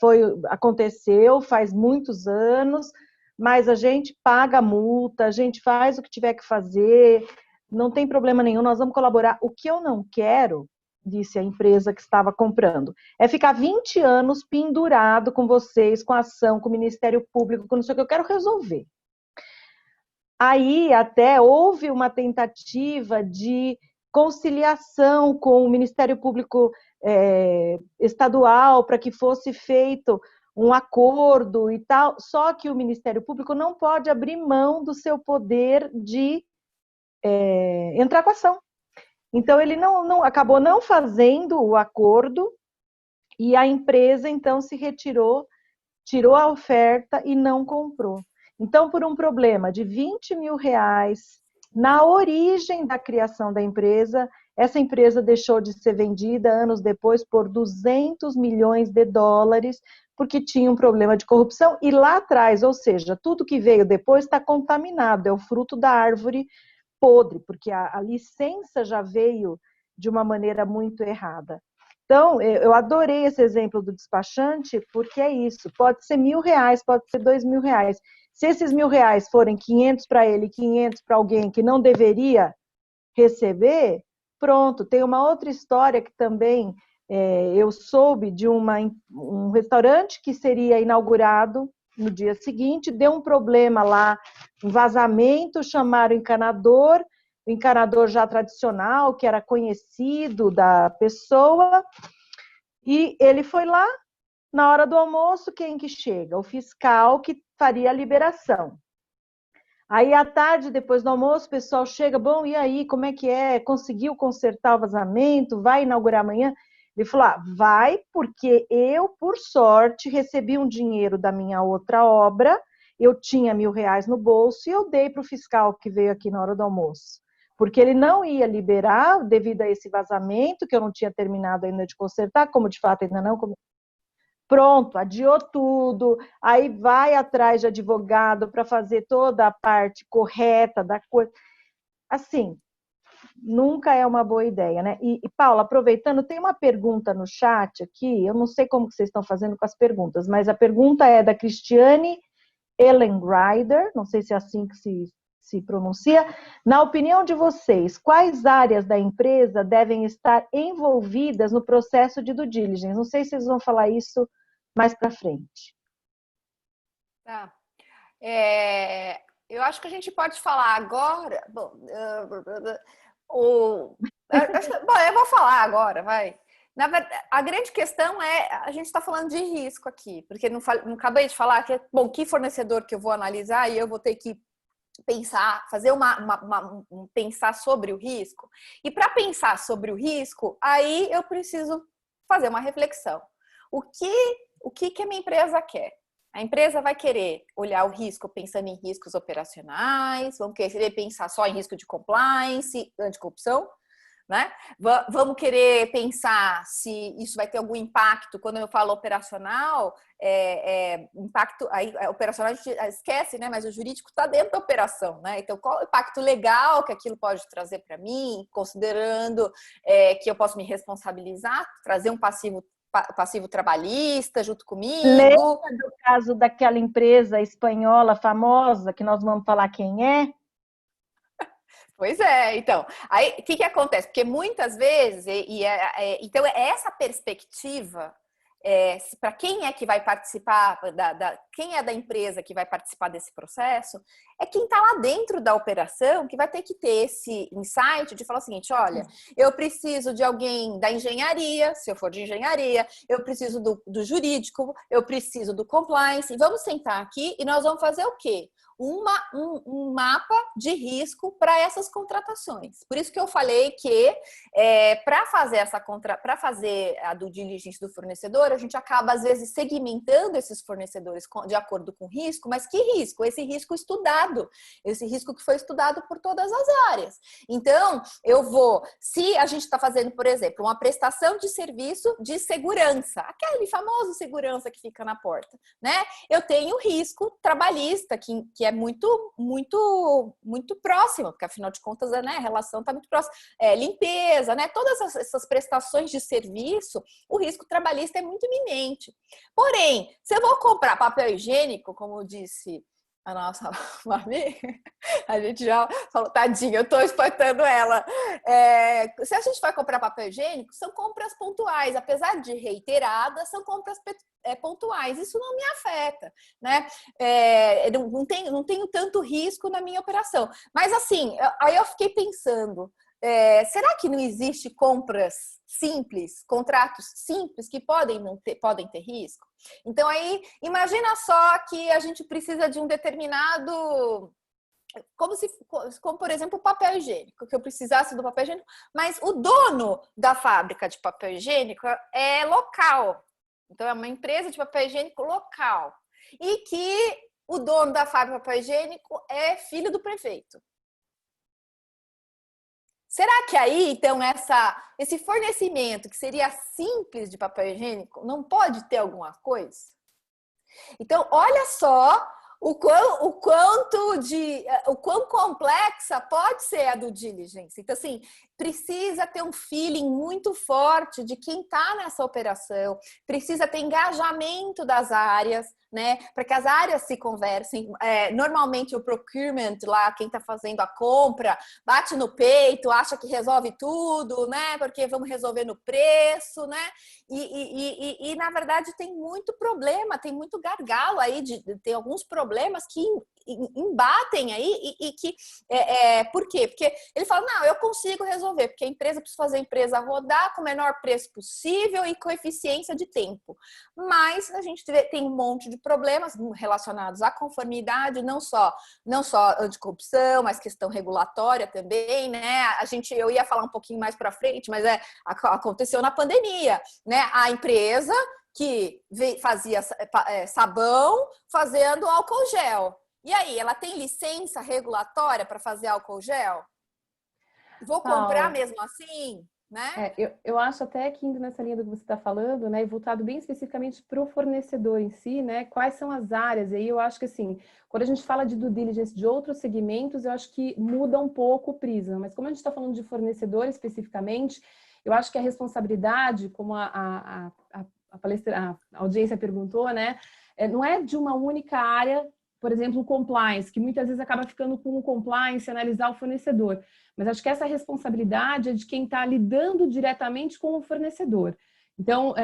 Aconteceu faz muitos anos, mas a gente paga a multa, a gente faz o que tiver que fazer, não tem problema nenhum, nós vamos colaborar. O que eu não quero, disse a empresa que estava comprando, é ficar 20 anos pendurado com vocês, com a ação, com o Ministério Público, com não sei o que, eu quero resolver. Aí até houve uma tentativa de conciliação com o Ministério Público estadual para que fosse feito um acordo e tal, só que o Ministério Público não pode abrir mão do seu poder de entrar com ação. Então, ele acabou não fazendo o acordo E a empresa, então, se retirou, tirou a oferta e não comprou. Então, por um problema de R$20 mil, na origem da criação da empresa, essa empresa deixou de ser vendida anos depois por $200 milhões, porque tinha um problema de corrupção. E lá atrás, ou seja, tudo que veio depois está contaminado, é o fruto da árvore podre, porque a licença já veio de uma maneira muito errada. Então, eu adorei esse exemplo do despachante, porque é isso, pode ser R$1.000, pode ser R$2.000. Se esses R$1.000 forem 500 para ele, 500 para alguém que não deveria receber, pronto. Tem uma outra história que também eu soube de um restaurante que seria inaugurado no dia seguinte, deu um problema lá, um vazamento, chamaram o encanador já tradicional, que era conhecido da pessoa, e ele foi lá, na hora do almoço, quem que chega? O fiscal que faria a liberação. Aí, à tarde, depois do almoço, o pessoal chega, bom, e aí, como é que é? Conseguiu consertar o vazamento? Vai inaugurar amanhã? Ele falou, vai, porque eu, por sorte, recebi um dinheiro da minha outra obra, eu tinha R$1.000 no bolso e eu dei para o fiscal que veio aqui na hora do almoço. Porque ele não ia liberar devido a esse vazamento, que eu não tinha terminado ainda de consertar, como de fato ainda não. Pronto, adiou tudo, aí vai atrás de advogado para fazer toda a parte correta da coisa. Assim, nunca é uma boa ideia, né? E Paula, aproveitando, tem uma pergunta no chat aqui, eu não sei como que vocês estão fazendo com as perguntas, mas a pergunta é da Cristiane Ellenrider, não sei se é assim que se pronuncia. Na opinião de vocês, quais áreas da empresa devem estar envolvidas no processo de due diligence? Não sei se vocês vão falar isso mais para frente. Tá. Eu acho que a gente pode falar agora. Bom, eu vou falar agora, vai. Na verdade, a grande questão a gente está falando de risco aqui, porque não acabei de falar que, bom, que fornecedor que eu vou analisar e eu vou ter que pensar, fazer pensar sobre o risco. E para pensar sobre o risco, aí eu preciso fazer uma reflexão. O que a minha empresa quer? A empresa vai querer olhar o risco pensando em riscos operacionais, vamos querer pensar só em risco de compliance, anticorrupção, né? Vamos querer pensar se isso vai ter algum impacto. Quando eu falo operacional, impacto aí, operacional a gente esquece, né? Mas o jurídico está dentro da operação, né? Então, qual é o impacto legal que aquilo pode trazer para mim, considerando que eu posso me responsabilizar, trazer um passivo trabalhista junto comigo. Lembra do caso daquela empresa espanhola famosa, que nós vamos falar quem é? Pois é, então. Aí, o que acontece? Porque muitas vezes, então, essa perspectiva, para quem é que vai participar, quem é da empresa que vai participar desse processo, é quem está lá dentro da operação que vai ter que ter esse insight de falar o seguinte, olha, eu preciso de alguém da engenharia, se eu for de engenharia, eu preciso do jurídico, eu preciso do compliance, e vamos sentar aqui e nós vamos fazer o quê? Um mapa de risco para essas contratações. Por isso que eu falei que para fazer a due diligence do fornecedor, a gente acaba, às vezes, segmentando esses fornecedores de acordo com o risco, mas que risco? Esse risco estudado, esse risco que foi estudado por todas as áreas. Então, se a gente está fazendo, por exemplo, uma prestação de serviço de segurança, aquele famoso segurança que fica na porta, né? Eu tenho risco trabalhista, que é muito, muito, muito próxima, porque afinal de contas, né, a relação está muito próxima. Limpeza, né? Todas essas prestações de serviço, o risco trabalhista é muito iminente. Porém, se eu vou comprar papel higiênico, como disse a nossa Mami, a gente já falou, tadinha, eu estou espantando ela. Se a gente vai comprar papel higiênico, são compras pontuais, apesar de reiteradas, são compras pontuais. Isso não me afeta, né? Não tenho tanto risco na minha operação. Mas assim, aí eu fiquei pensando, será que não existe compras simples, contratos simples que podem ter risco? Então aí, imagina só que a gente precisa de um determinado, como por exemplo o papel higiênico, que eu precisasse do papel higiênico, mas o dono da fábrica de papel higiênico é local. Então, é uma empresa de papel higiênico local. E que o dono da fábrica de papel higiênico é filho do prefeito. Será que aí, então, esse fornecimento que seria simples de papel higiênico não pode ter alguma coisa? Então, olha só o quão complexa pode ser a due diligence. Então, assim, precisa ter um feeling muito forte de quem está nessa operação, precisa ter engajamento das áreas, né? Para que as áreas se conversem. Normalmente o procurement lá, quem está fazendo a compra, bate no peito, acha que resolve tudo, né? Porque vamos resolver no preço, né? E na verdade tem muito problema, tem muito gargalo aí, tem alguns problemas que embatem aí e que por quê? Porque ele fala, não, eu consigo resolver, porque a empresa precisa fazer a empresa rodar com o menor preço possível e com eficiência de tempo. Mas a gente tem um monte de problemas relacionados à conformidade, não só anticorrupção, mas questão regulatória também, né? Eu ia falar um pouquinho mais para frente, mas aconteceu na pandemia, né? A empresa que fazia sabão fazendo álcool gel. E aí, ela tem licença regulatória para fazer álcool gel? Vou comprar mesmo assim, né? Eu acho até que indo nessa linha do que você está falando, né, e voltado bem especificamente para o fornecedor em si, né, quais são as áreas? E aí eu acho que assim, quando a gente fala de due diligence de outros segmentos, eu acho que muda um pouco o prisma. Mas como a gente está falando de fornecedor especificamente, eu acho que a responsabilidade, como a audiência perguntou, né, não é de uma única área. Por exemplo, o compliance, que muitas vezes acaba ficando com o compliance, analisar o fornecedor. Mas acho que essa responsabilidade é de quem está lidando diretamente com o fornecedor. Então,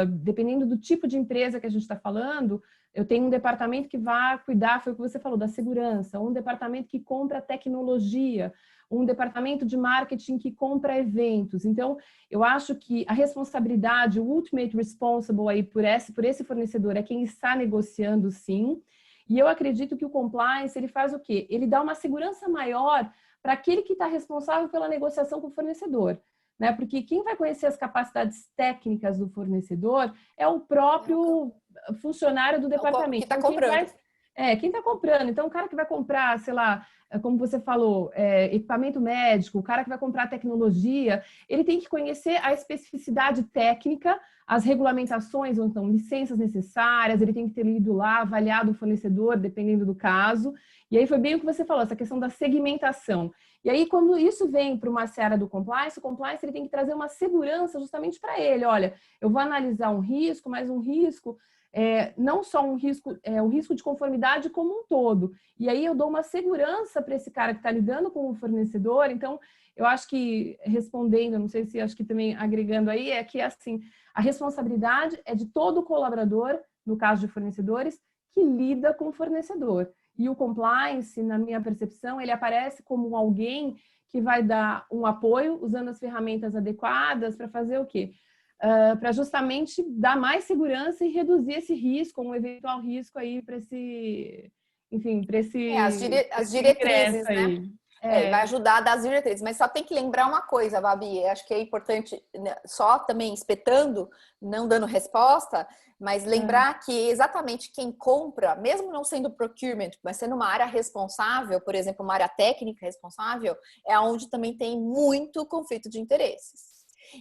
dependendo do tipo de empresa que a gente está falando, eu tenho um departamento que vai cuidar, foi o que você falou, da segurança, um departamento que compra tecnologia, um departamento de marketing que compra eventos. Então, eu acho que a responsabilidade, o ultimate responsible aí por esse fornecedor é quem está negociando, sim. E eu acredito que o compliance, ele faz o quê? Ele dá uma segurança maior para aquele que está responsável pela negociação com o fornecedor, né? Porque quem vai conhecer as capacidades técnicas do fornecedor é o próprio funcionário do departamento. Que está comprando. Quem está comprando. Então, o cara que vai comprar, sei lá, como você falou, equipamento médico, o cara que vai comprar tecnologia, ele tem que conhecer a especificidade técnica, as regulamentações, ou então licenças necessárias, ele tem que ter lido lá, avaliado o fornecedor, dependendo do caso. E aí foi bem o que você falou, essa questão da segmentação. E aí, quando isso vem para uma seara do compliance, o compliance ele tem que trazer uma segurança justamente para ele. Olha, eu vou analisar um risco, mas um risco... não só um risco de conformidade como um todo. E aí eu dou uma segurança para esse cara que está lidando com o fornecedor. Então, eu acho que, respondendo, não sei se acho que também agregando aí, é que assim, a responsabilidade é de todo colaborador, no caso de fornecedores, que lida com o fornecedor. E o compliance, na minha percepção, ele aparece como alguém que vai dar um apoio, usando as ferramentas adequadas para fazer o quê? Para justamente dar mais segurança e reduzir esse risco, um eventual risco aí para esse, enfim, para esse as diretrizes, né? aí. Vai ajudar a dar as diretrizes, mas só tem que lembrar uma coisa, Babi, acho que é importante, né, só também espetando, não dando resposta, mas lembrar que exatamente quem compra, mesmo não sendo procurement, mas sendo uma área responsável, por exemplo, uma área técnica responsável, é onde também tem muito conflito de interesses.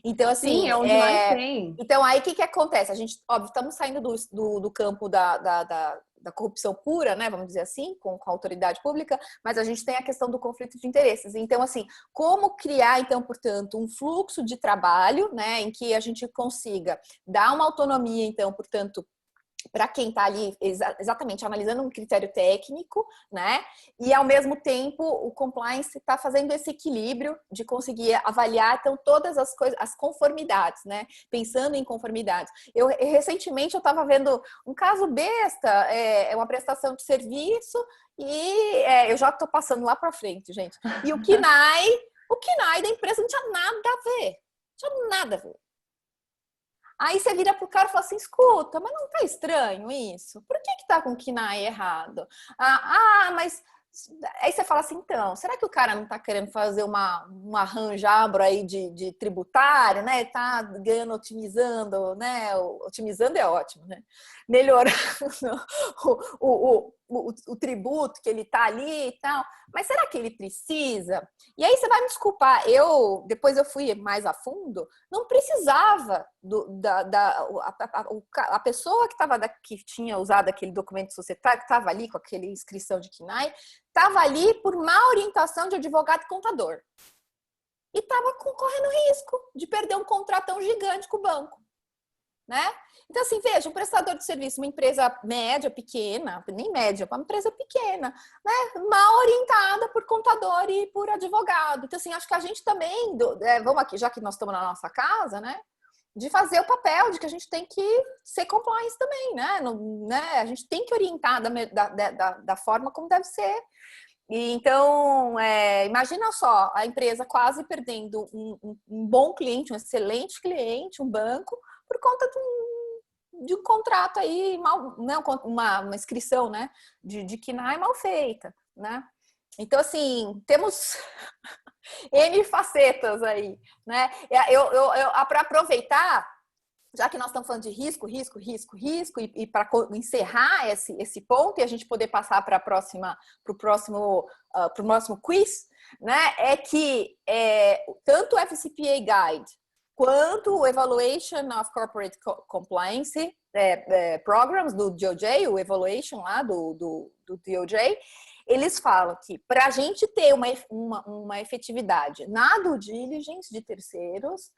Então, assim... Sim, é onde mais tem. Então, aí o que acontece? A gente, óbvio, estamos saindo do campo da corrupção pura, né? Vamos dizer assim, com a autoridade pública, mas a gente tem a questão do conflito de interesses. Então, assim, como criar, então, portanto, um fluxo de trabalho, né? Em que a gente consiga dar uma autonomia, então, portanto, para quem está ali exatamente analisando um critério técnico, né? E ao mesmo tempo o compliance está fazendo esse equilíbrio de conseguir avaliar então todas as coisas, as conformidades, né? Pensando em conformidades. Recentemente eu estava vendo um caso besta, é uma prestação de serviço e eu já estou passando lá para frente, gente. E o KNAI da empresa não tinha nada a ver, não tinha nada a ver. Aí você vira pro cara e fala assim, escuta, mas não tá estranho isso? Por que tá com o KNAI errado? Mas Aí você fala assim, então, será que o cara não está querendo fazer um arranjabro aí de tributário, né? Tá ganhando, otimizando, né? Otimizando é ótimo, né? Melhorando o tributo que ele tá ali e tal. Mas será que ele precisa? E aí você vai me desculpar, depois eu fui mais a fundo, não precisava a pessoa que tinha usado aquele documento societário, que estava ali com aquela inscrição de KNAI, estava ali por má orientação de advogado e contador. E estava correndo risco de perder um contratão gigante com o banco. Né? Então, assim, veja, um prestador de serviço, uma empresa média, pequena, nem média, uma empresa pequena, né? Mal orientada por contador e por advogado. Então, assim, acho que a gente também, vamos aqui, já que nós estamos na nossa casa, né? De fazer o papel de que a gente tem que ser compliance também, né? A gente tem que orientar da forma como deve ser. E então, imagina só, a empresa quase perdendo um bom cliente, um excelente cliente, um banco, por conta de um contrato aí, né, uma inscrição, né, de KNAI mal feita, né? Então, assim, temos N facetas aí, né? Para aproveitar, já que nós estamos falando de risco, e para encerrar esse ponto e a gente poder passar para o próximo quiz, né? É que tanto o FCPA Guide quanto o Evaluation of Corporate Compliance Programs do DOJ, o Evaluation lá do DOJ, eles falam que para a gente ter uma efetividade na due diligence de terceiros,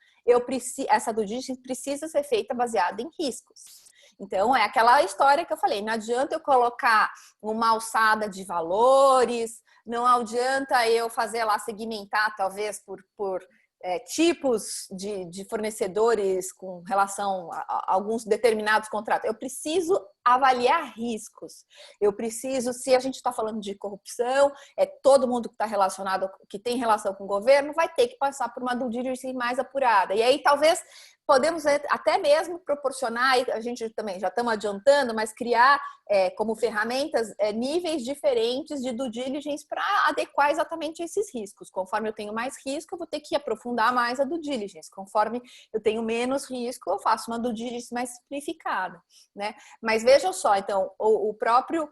essa due diligence precisa ser feita baseada em riscos. Então, é aquela história que eu falei, não adianta eu colocar uma alçada de valores, não adianta eu fazer lá segmentar, talvez, por tipos de fornecedores com relação a alguns determinados contratos. Eu preciso avaliar riscos. Eu preciso, se a gente está falando de corrupção, todo mundo que está relacionado, que tem relação com o governo, vai ter que passar por uma due diligence mais apurada. E aí, talvez, podemos até mesmo proporcionar, a gente também já estamos adiantando, mas criar como ferramentas níveis diferentes de due diligence para adequar exatamente esses riscos. Conforme eu tenho mais risco, eu vou ter que aprofundar mais a due diligence. Conforme eu tenho menos risco, eu faço uma due diligence mais simplificada, né? Mas vejam só, então, o próprio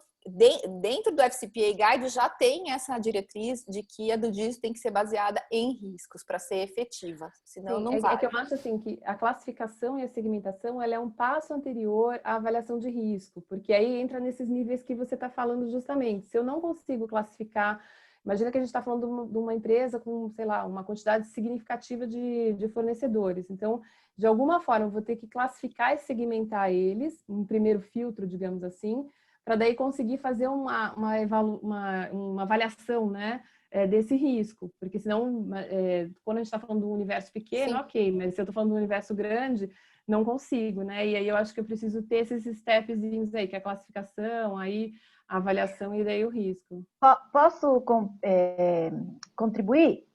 dentro do FCPA Guide já tem essa diretriz de que a due diligence tem que ser baseada em riscos para ser efetiva, senão Sim, não vai. É que eu acho assim que a classificação e a segmentação ela é um passo anterior à avaliação de risco, porque aí entra nesses níveis que você está falando justamente. Se eu não consigo classificar, imagina que a gente está falando de uma empresa com, sei lá, uma quantidade significativa de fornecedores. Então, de alguma forma, eu vou ter que classificar e segmentar eles, um primeiro filtro, digamos assim, para daí conseguir fazer uma avaliação, né, desse risco, porque senão, quando a gente está falando de um universo pequeno, Sim. ok, mas se eu estou falando de um universo grande, não consigo, né, e aí eu acho que eu preciso ter esses stepzinhos aí, que é a classificação, aí a avaliação e daí o risco. Posso contribuir?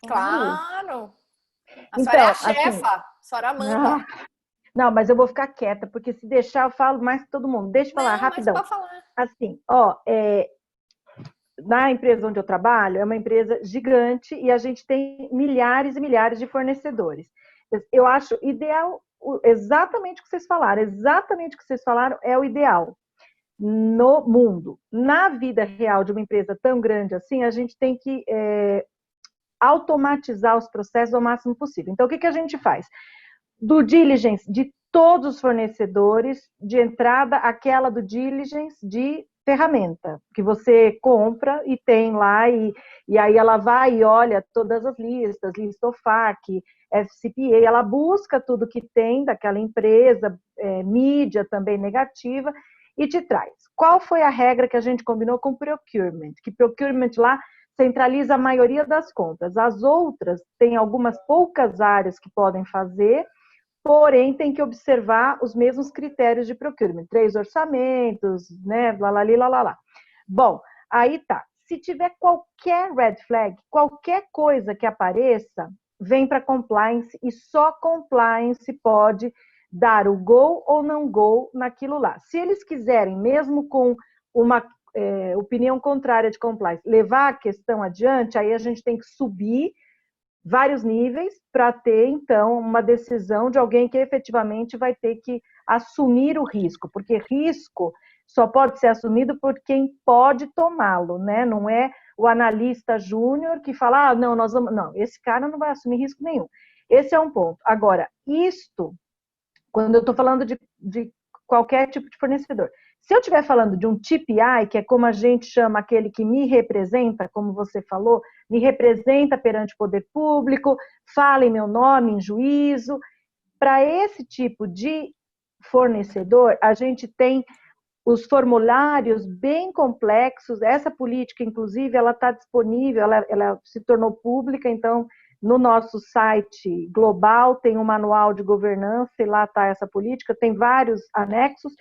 Claro! A Então, senhora é a assim, chefa, a senhora manda. Não, mas eu vou ficar quieta, porque se deixar eu falo mais que todo mundo. Deixa eu falar Não, mas rapidão. pode falar. Assim, na empresa onde eu trabalho, é uma empresa gigante e a gente tem milhares e milhares de fornecedores. Eu acho ideal, exatamente o que vocês falaram, é o ideal no mundo. Na vida real de uma empresa tão grande assim, a gente tem que automatizar os processos ao máximo possível. Então, o que a gente faz? Do diligence de todos os fornecedores, de entrada, aquela do diligence de ferramenta, que você compra e tem lá, e aí ela vai e olha todas as listas, Listofac, FCPA, ela busca tudo que tem daquela empresa, mídia também negativa, e te traz. Qual foi a regra que a gente combinou com procurement? Que procurement lá centraliza a maioria das compras. As outras têm algumas poucas áreas que podem fazer, porém tem que observar os mesmos critérios de procurement. 3 orçamentos, né? Lá. Bom, aí tá. Se tiver qualquer red flag, qualquer coisa que apareça, vem para compliance e só compliance pode dar o go ou não go naquilo lá. Se eles quiserem, mesmo com uma opinião contrária de compliance, levar a questão adiante, aí a gente tem que subir vários níveis para ter, então, uma decisão de alguém que efetivamente vai ter que assumir o risco, porque risco só pode ser assumido por quem pode tomá-lo, né? Não é o analista júnior que fala, não, nós vamos... Não, esse cara não vai assumir risco nenhum. Esse é um ponto. Agora, isto, quando eu estou falando de qualquer tipo de fornecedor, se eu estiver falando de um TPI, que é como a gente chama aquele que me representa, como você falou, me representa perante o poder público, fala em meu nome, em juízo, para esse tipo de fornecedor, a gente tem os formulários bem complexos, essa política, inclusive, ela está disponível, ela se tornou pública, então, no nosso site global tem um manual de governança e lá está essa política, tem vários anexos,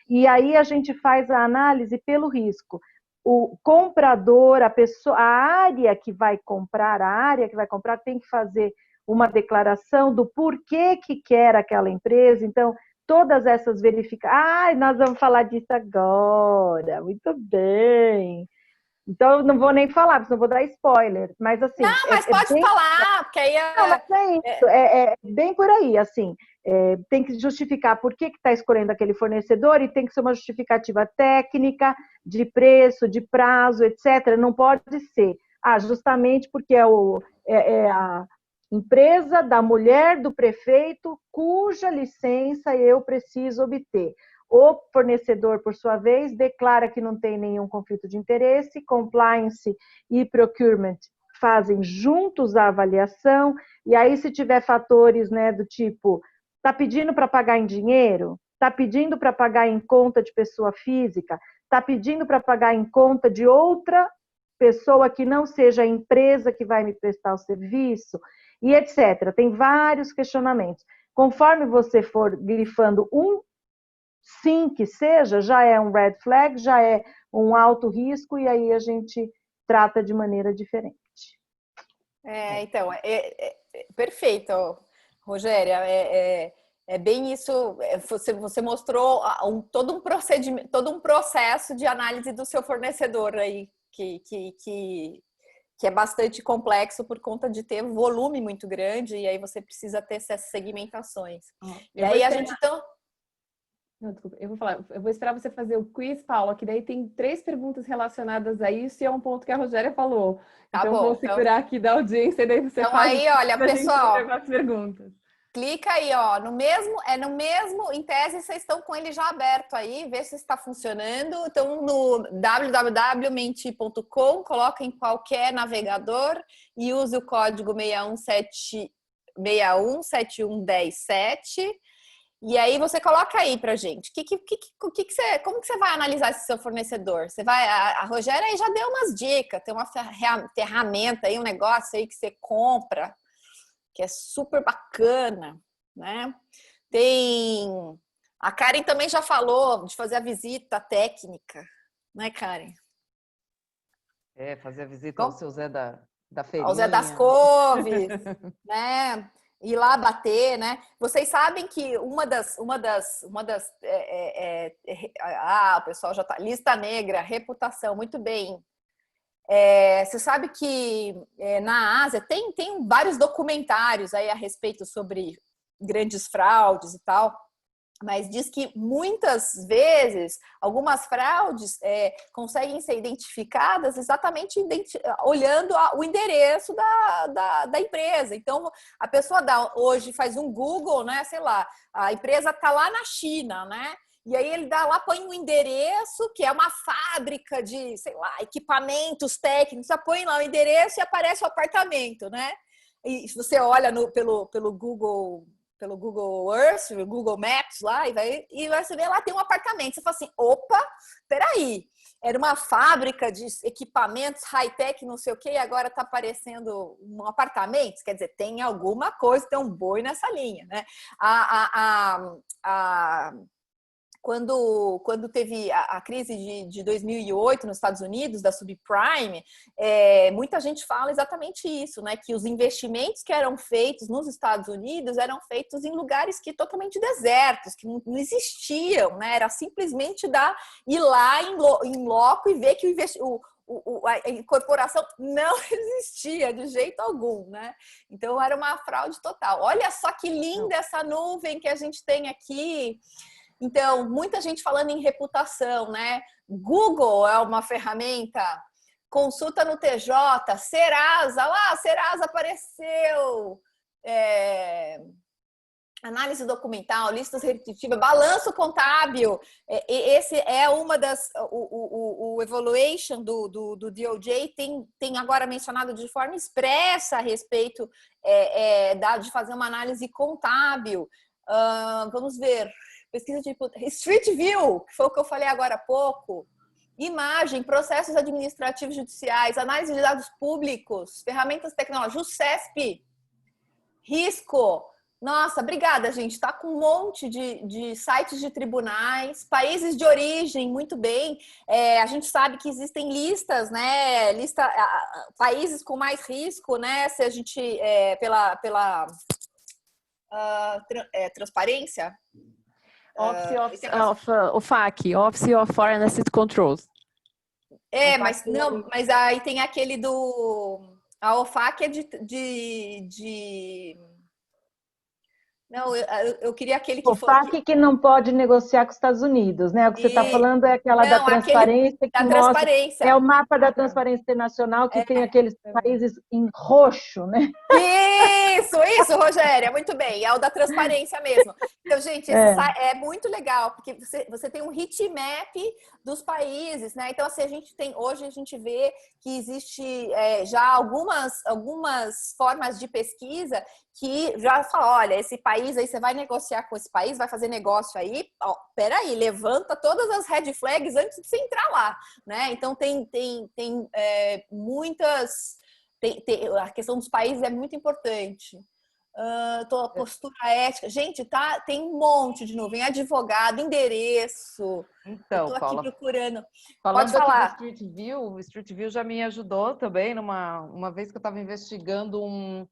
e aí a gente faz a análise pelo risco. O comprador, a pessoa, a área que vai comprar tem que fazer uma declaração do porquê que quer aquela empresa, então, todas essas verificações. Nós vamos falar disso agora, muito bem. Então, eu não vou nem falar, porque não vou dar spoiler, mas assim... Não, mas pode bem... falar, porque aí Não, mas é isso, é bem por aí, assim, tem que justificar por que está escolhendo aquele fornecedor e tem que ser uma justificativa técnica, de preço, de prazo, etc. Não pode ser, justamente porque é a empresa da mulher do prefeito cuja licença eu preciso obter. O fornecedor, por sua vez, declara que não tem nenhum conflito de interesse, compliance e procurement fazem juntos a avaliação, e aí se tiver fatores, né, do tipo, está pedindo para pagar em dinheiro, está pedindo para pagar em conta de pessoa física, está pedindo para pagar em conta de outra pessoa que não seja a empresa que vai me prestar o serviço, e etc. Tem vários questionamentos. Conforme você for grifando sim que seja, já é um red flag, já é um alto risco, e aí a gente trata de maneira diferente. Então, perfeito, Rogéria. É bem isso. Você mostrou todo um procedimento, todo um processo de análise do seu fornecedor aí, que é bastante complexo por conta de ter volume muito grande, e aí você precisa ter essas segmentações. E aí a gente então. Não, desculpa, eu vou esperar você fazer o quiz, Paula, que daí tem 3 perguntas relacionadas a isso e é um ponto que a Rogéria falou. Tá então, bom, vou segurar aqui da audiência e daí você então faz aí, olha, pessoal, as perguntas. clica aí, ó, no mesmo, em tese vocês estão com ele já aberto aí, vê se está funcionando. Então, no www.menti.com, coloca em qualquer navegador e use o código 617117. E aí você coloca aí pra gente. Como que você vai analisar esse seu fornecedor? A Rogéria aí já deu umas dicas, tem uma ferramenta aí, um negócio aí que você compra, que é super bacana, né? A Karen também já falou de fazer a visita técnica, né, Karen? Fazer a visita ao seu Zé da feirinha. Ao Zé das Couves, né? Ir lá bater, né? Vocês sabem que o pessoal já tá lista negra, reputação, muito bem. Você sabe que na Ásia tem vários documentários aí a respeito sobre grandes fraudes e tal, mas diz que muitas vezes algumas fraudes conseguem ser identificadas exatamente olhando o endereço da empresa. Então, a pessoa hoje faz um Google, né? Sei lá, a empresa está lá na China, né? E aí ele põe um endereço, que é uma fábrica de, sei lá, equipamentos técnicos, você põe lá o endereço e aparece o apartamento, né? E você olha pelo Google Earth, Google Maps lá, e você vê lá, tem um apartamento. Você fala assim, opa, peraí, era uma fábrica de equipamentos high-tech, não sei o quê, e agora está aparecendo um apartamento? Quer dizer, tem alguma coisa, tem um boi nessa linha, né? quando teve a crise de 2008 nos Estados Unidos, da subprime, muita gente fala exatamente isso, né? Que os investimentos que eram feitos nos Estados Unidos eram feitos em lugares que totalmente desertos, que não existiam, né? Era simplesmente ir lá em loco e ver que a incorporação não existia de jeito algum, né? Então era uma fraude total. Olha só que linda essa nuvem que a gente tem aqui. Então, muita gente falando em reputação, né? Google é uma ferramenta, consulta no TJ, Serasa, lá, Serasa apareceu, análise documental, listas repetitivas, balanço contábil. Esse é uma das... O evaluation do DOJ tem agora mencionado de forma expressa a respeito de fazer uma análise contábil. Vamos ver... Pesquisa de Street View, que foi o que eu falei agora há pouco, imagem, processos administrativos judiciais, análise de dados públicos, ferramentas tecnológicas, JUSCESP, risco. Nossa, obrigada, gente. Está com um monte de sites de tribunais, países de origem, muito bem. A gente sabe que existem listas, né? Países com mais risco, né? Se a gente, pela transparência. OFAC, Office of Foreign Asset Controls. Mas aí tem aquele a OFAC é Não, eu queria aquele que o FAC que não pode negociar com os Estados Unidos, né? O que você está falando é aquela da transparência que mostra, é o mapa da transparência internacional que tem aqueles países em roxo, né? Isso, Rogéria, muito bem, é o da transparência mesmo. Então, gente, é muito legal, porque você tem um heatmap dos países, né? Então, assim, hoje a gente vê que existe já algumas formas de pesquisa que já fala, olha, esse país aí, você vai negociar com esse país, vai fazer negócio aí, peraí, levanta todas as red flags antes de você entrar lá, né? Então, tem muitas... a questão dos países é muito importante. Postura ética. Gente, tem um monte de nuvem, advogado, endereço. Então, eu tô aqui Paula, procurando. Pode falar. Do Street View, o Street View já me ajudou também uma vez que eu estava investigando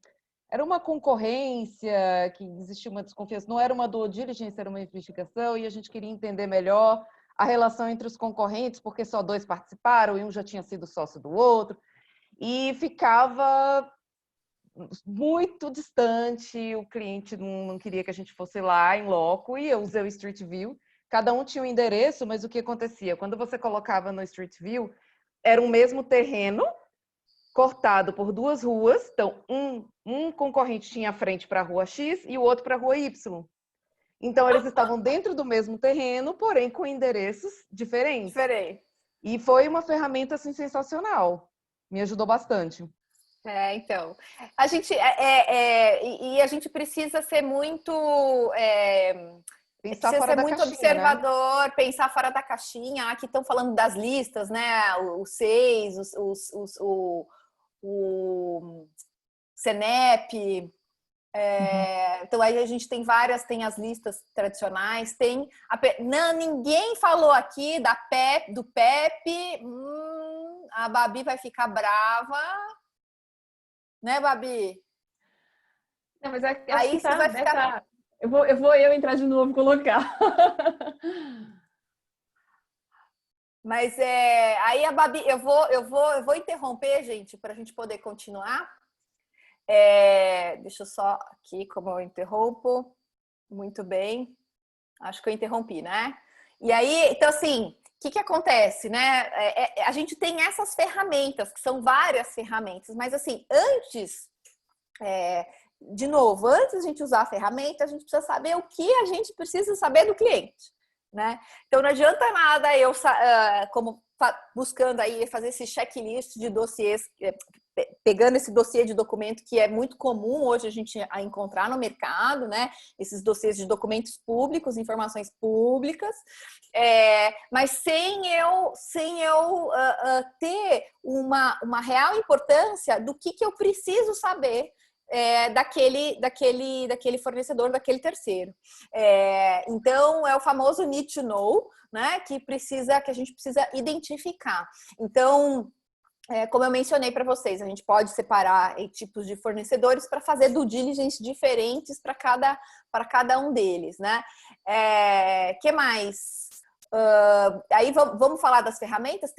era uma concorrência, que existia uma desconfiança, não era uma due diligence, era uma investigação, e a gente queria entender melhor a relação entre os concorrentes, porque só 2 participaram e um já tinha sido sócio do outro, e ficava muito distante, o cliente não queria que a gente fosse lá em loco, e eu usei o Street View, cada um tinha um endereço, mas o que acontecia? Quando você colocava no Street View, era o mesmo terreno, cortado por 2 ruas, então um concorrente tinha a frente para a rua X e o outro para a rua Y. Então, eles estavam dentro do mesmo terreno, porém com endereços diferentes. E foi uma ferramenta assim, sensacional. Me ajudou bastante. Então, a gente precisa ser muito... Pensar fora da muito caixinha, observador, né? Pensar fora da caixinha. Aqui estão falando das listas, né? O SEIS, o CENEP. Então aí a gente tem várias, tem as listas tradicionais, ninguém falou aqui do PEP. A Babi vai ficar brava, né, Babi? Não, mas aí você vai ficar... Eu vou entrar de novo e colocar. Mas aí a Babi, eu vou interromper, gente, para a gente poder continuar. Deixa eu só aqui como eu interrompo. Muito bem. Acho que eu interrompi, né? E aí, então assim, o que acontece, né? A gente tem essas ferramentas, que são várias ferramentas, mas assim, antes de novo, antes de a gente usar a ferramenta, a gente precisa saber o que a gente precisa saber do cliente, né? Então, não adianta nada eu, como buscando aí fazer esse checklist de dossiês, pegando esse dossiê de documento que é muito comum hoje a gente encontrar no mercado, né? Esses dossiês de documentos públicos, informações públicas, mas sem eu ter uma real importância do que eu preciso saber daquele fornecedor, daquele terceiro. Então, é o famoso need to know, né? Que a gente precisa identificar. Então, como eu mencionei para vocês, a gente pode separar tipos de fornecedores para fazer due diligence diferentes para cada um deles, né? Que mais? Aí vamos falar das ferramentas.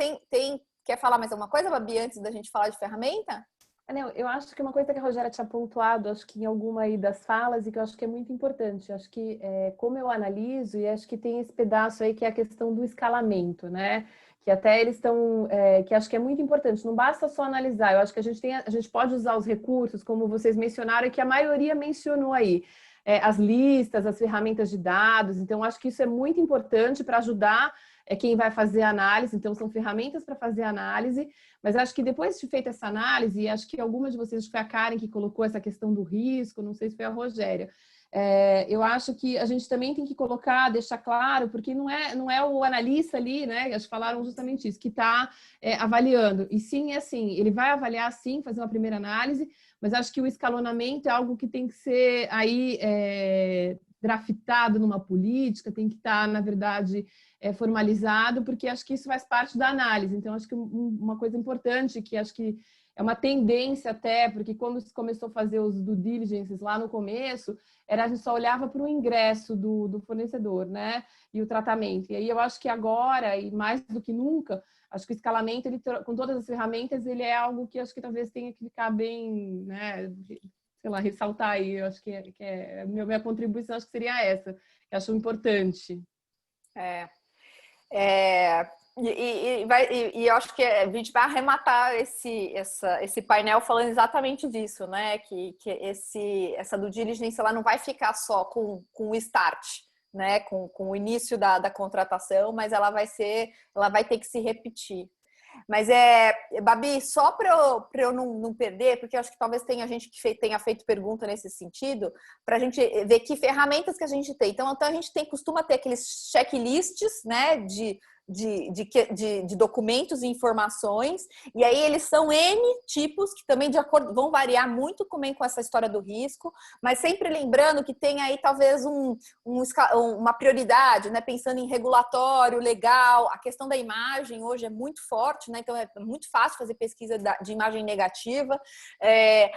Quer falar mais alguma coisa, Babi, antes da gente falar de ferramenta? Não, eu acho que uma coisa que a Rogéria tinha pontuado, acho que em alguma aí das falas, e que eu acho que é muito importante, acho que como eu analiso, e acho que tem esse pedaço aí que é a questão do escalamento, né? Que até eles estão, que acho que é muito importante, não basta só analisar, eu acho que a gente pode usar os recursos, como vocês mencionaram, e que a maioria mencionou aí, as listas, as ferramentas de dados, então acho que isso é muito importante para ajudar quem vai fazer a análise, então são ferramentas para fazer a análise, mas acho que depois de feita essa análise, acho que alguma de vocês, acho que foi a Karen que colocou essa questão do risco, não sei se foi a Rogéria, eu acho que a gente também tem que colocar, deixar claro, porque não é o analista ali, né? Acho que falaram justamente isso, que está avaliando. E sim, assim, ele vai avaliar sim, fazer uma primeira análise, mas acho que o escalonamento é algo que tem que ser aí draftado numa política, tem que estar, na verdade, formalizado, porque acho que isso faz parte da análise. Então, acho que uma coisa importante, que acho que é uma tendência até, porque quando se começou a fazer os due diligences lá no começo, a gente só olhava para o ingresso do fornecedor, né? E o tratamento. E aí eu acho que agora, e mais do que nunca, acho que o escalamento, com todas as ferramentas, ele é algo que acho que talvez tenha que ficar bem, né? Sei lá, ressaltar aí. Eu acho que minha contribuição acho que seria essa, que acho importante. E eu acho que a gente vai arrematar esse painel falando exatamente disso, né? Que essa due diligence ela não vai ficar só com o start, né? Com o início da contratação, mas ela vai ter que se repetir. Mas Babi, só para eu não perder, porque eu acho que talvez tenha gente que tenha feito pergunta nesse sentido, para a gente ver que ferramentas que a gente tem. Então a gente costuma ter aqueles checklists, né, de documentos e informações, e aí eles são N tipos, que também de acordo vão variar muito também com essa história do risco, mas sempre lembrando que tem aí talvez uma prioridade, né? Pensando em regulatório, legal, a questão da imagem hoje é muito forte, né? Então é muito fácil fazer pesquisa de imagem negativa,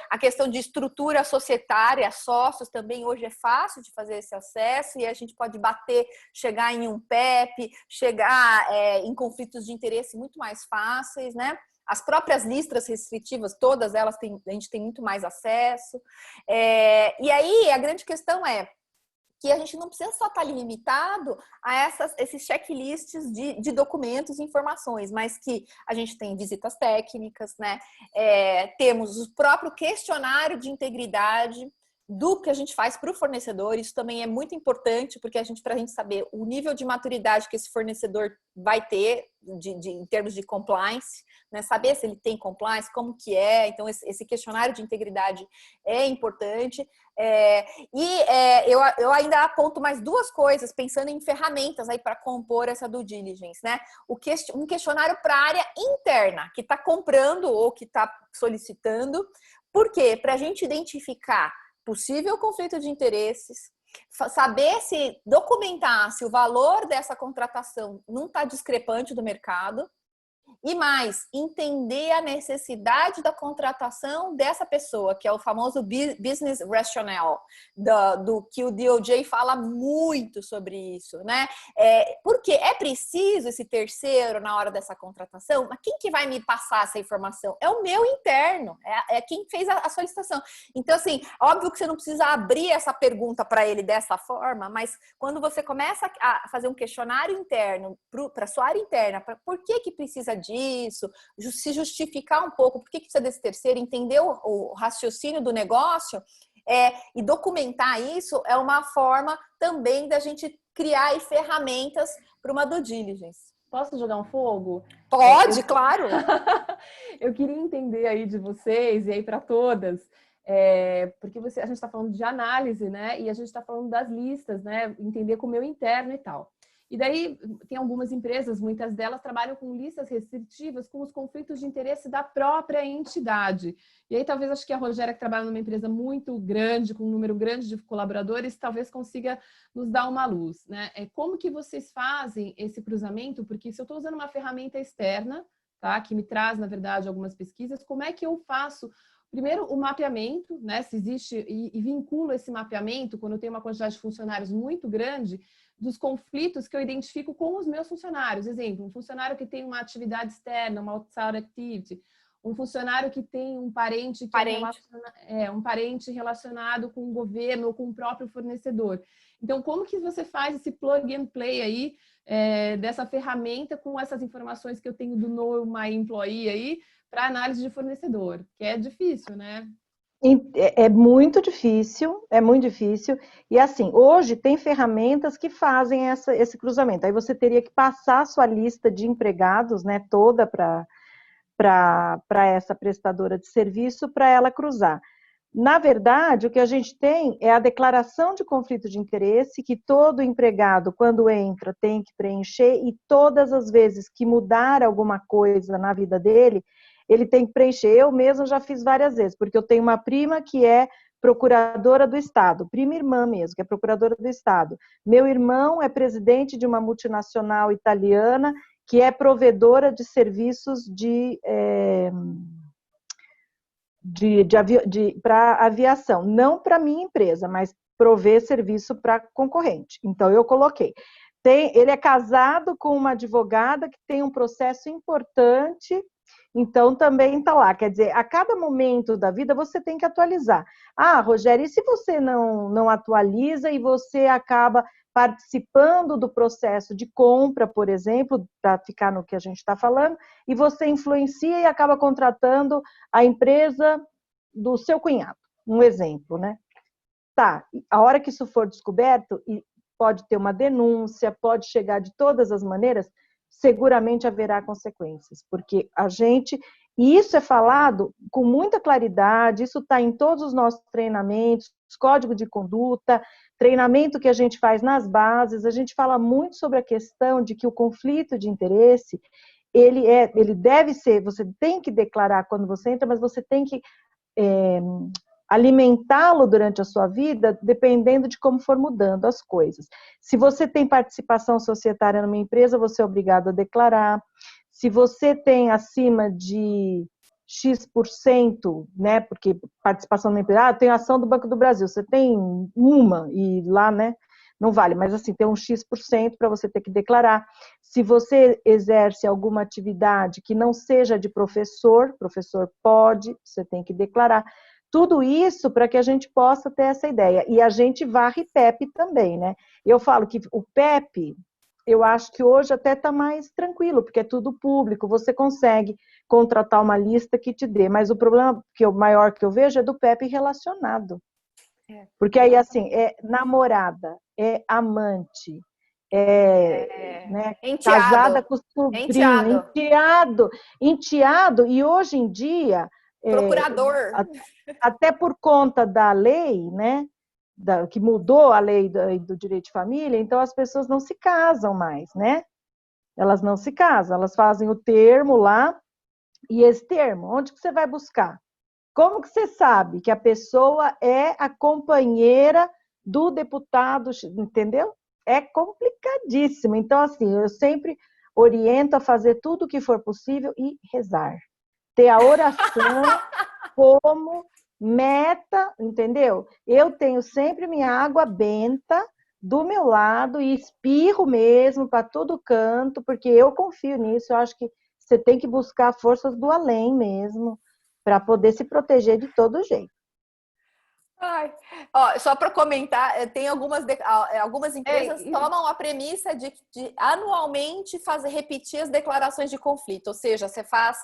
a questão de estrutura societária, sócios também hoje é fácil de fazer esse acesso, e a gente pode chegar em um PEP, chegar em conflitos de interesse muito mais fáceis, né? As próprias listas restritivas, todas elas a gente tem muito mais acesso. E aí a grande questão é que a gente não precisa só estar limitado a esses checklists de documentos e informações, mas que a gente tem visitas técnicas, né? Temos o próprio questionário de integridade do que a gente faz para o fornecedor. Isso também é muito importante, porque para a gente saber o nível de maturidade que esse fornecedor vai ter em termos de compliance, né? Saber se ele tem compliance, como que é. Então, esse questionário de integridade é importante. Eu ainda aponto mais duas coisas, pensando em ferramentas aí para compor essa due diligence, né? Um questionário para a área interna, que está comprando ou que está solicitando. Por quê? Para a gente identificar possível conflito de interesses, saber documentar se o valor dessa contratação não está discrepante do mercado, e mais, entender a necessidade da contratação dessa pessoa, que é o famoso business rationale, do que o DOJ fala muito sobre isso, né? Porque é preciso esse terceiro na hora dessa contratação, mas quem que vai me passar essa informação? É o meu interno, é quem fez a solicitação. Então, assim, óbvio que você não precisa abrir essa pergunta para ele dessa forma, mas quando você começa a fazer um questionário interno para a sua área interna, por que precisa disso, se justificar um pouco, por que precisa desse terceiro, entender o raciocínio do negócio e documentar isso é uma forma também da gente criar ferramentas para uma due diligence. Posso jogar um fogo? Pode, claro! Eu queria entender aí de vocês e aí para todas, porque a gente está falando de análise, né? E a gente está falando das listas, né? Entender com o meu interno e tal. E daí tem algumas empresas, muitas delas trabalham com listas restritivas com os conflitos de interesse da própria entidade. E aí talvez acho que a Rogéria, que trabalha numa empresa muito grande, com um número grande de colaboradores, talvez consiga nos dar uma luz, né? Como que vocês fazem esse cruzamento? Porque se eu estou usando uma ferramenta externa, tá, que me traz, na verdade, algumas pesquisas, como é que eu faço, primeiro, o mapeamento, né, se existe, e vinculo esse mapeamento, quando eu tenho uma quantidade de funcionários muito grande, dos conflitos que eu identifico com os meus funcionários. Exemplo, um funcionário que tem uma atividade externa, uma outside activity, um funcionário que tem um parente um parente relacionado com o governo ou com o próprio fornecedor. Então, como que você faz esse plug and play aí, dessa ferramenta com essas informações que eu tenho do Know My Employee aí, para análise de fornecedor? Que é difícil, né? É muito difícil, é muito difícil. E assim, hoje tem ferramentas que fazem esse cruzamento. Aí você teria que passar a sua lista de empregados, né, toda para essa prestadora de serviço, para ela cruzar. Na verdade, o que a gente tem é a declaração de conflito de interesse, que todo empregado, quando entra, tem que preencher, e todas as vezes que mudar alguma coisa na vida dele, ele tem que preencher. Eu mesma já fiz várias vezes, porque eu tenho uma prima que é procuradora do Estado, prima irmã mesmo, que é procuradora do Estado. Meu irmão é presidente de uma multinacional italiana que é provedora de serviços para aviação. Não para minha empresa, mas prover serviço para concorrente. Então, eu coloquei. Ele é casado com uma advogada que tem um processo importante, então também está lá. Quer dizer, a cada momento da vida você tem que atualizar. Ah, Rogério, e se você não atualiza e você acaba participando do processo de compra, por exemplo, para ficar no que a gente está falando, e você influencia e acaba contratando a empresa do seu cunhado, um exemplo, né? Tá, a hora que isso for descoberto, e pode ter uma denúncia, pode chegar de todas as maneiras, seguramente haverá consequências, porque e isso é falado com muita claridade, isso está em todos os nossos treinamentos, código de conduta, treinamento que a gente faz nas bases, a gente fala muito sobre a questão de que o conflito de interesse, ele deve ser, você tem que declarar quando você entra, mas você tem que alimentá-lo durante a sua vida, dependendo de como for mudando as coisas. Se você tem participação societária numa empresa, você é obrigado a declarar. Se você tem acima de X%, né, porque participação numa empresa, tem ação do Banco do Brasil, você tem uma, e lá, né, não vale, mas assim, tem um X% para você ter que declarar. Se você exerce alguma atividade que não seja de professor pode, você tem que declarar. Tudo isso para que a gente possa ter essa ideia. E a gente varre PEP também, né? Eu falo que o PEP, eu acho que hoje até está mais tranquilo, porque é tudo público, você consegue contratar uma lista que te dê. Mas o problema maior que eu vejo é do PEP relacionado. Porque aí, assim, é namorada, é amante, né, casada com sobrinho, enteado. E hoje em dia... Procurador. Até por conta da lei, né, que mudou a lei do direito de família, então as pessoas não se casam mais, né? Elas não se casam, elas fazem o termo lá, e esse termo, onde que você vai buscar? Como que você sabe que a pessoa é a companheira do deputado, entendeu? É complicadíssimo. Então, assim, eu sempre oriento a fazer tudo o que for possível e rezar. Ter a oração como meta, entendeu? Eu tenho sempre minha água benta do meu lado e espirro mesmo para todo canto, porque eu confio nisso. Eu acho que você tem que buscar forças do além mesmo, para poder se proteger de todo jeito. Ai. Ó, só para comentar, tem algumas empresas tomam a premissa de anualmente repetir as declarações de conflito, ou seja, você faz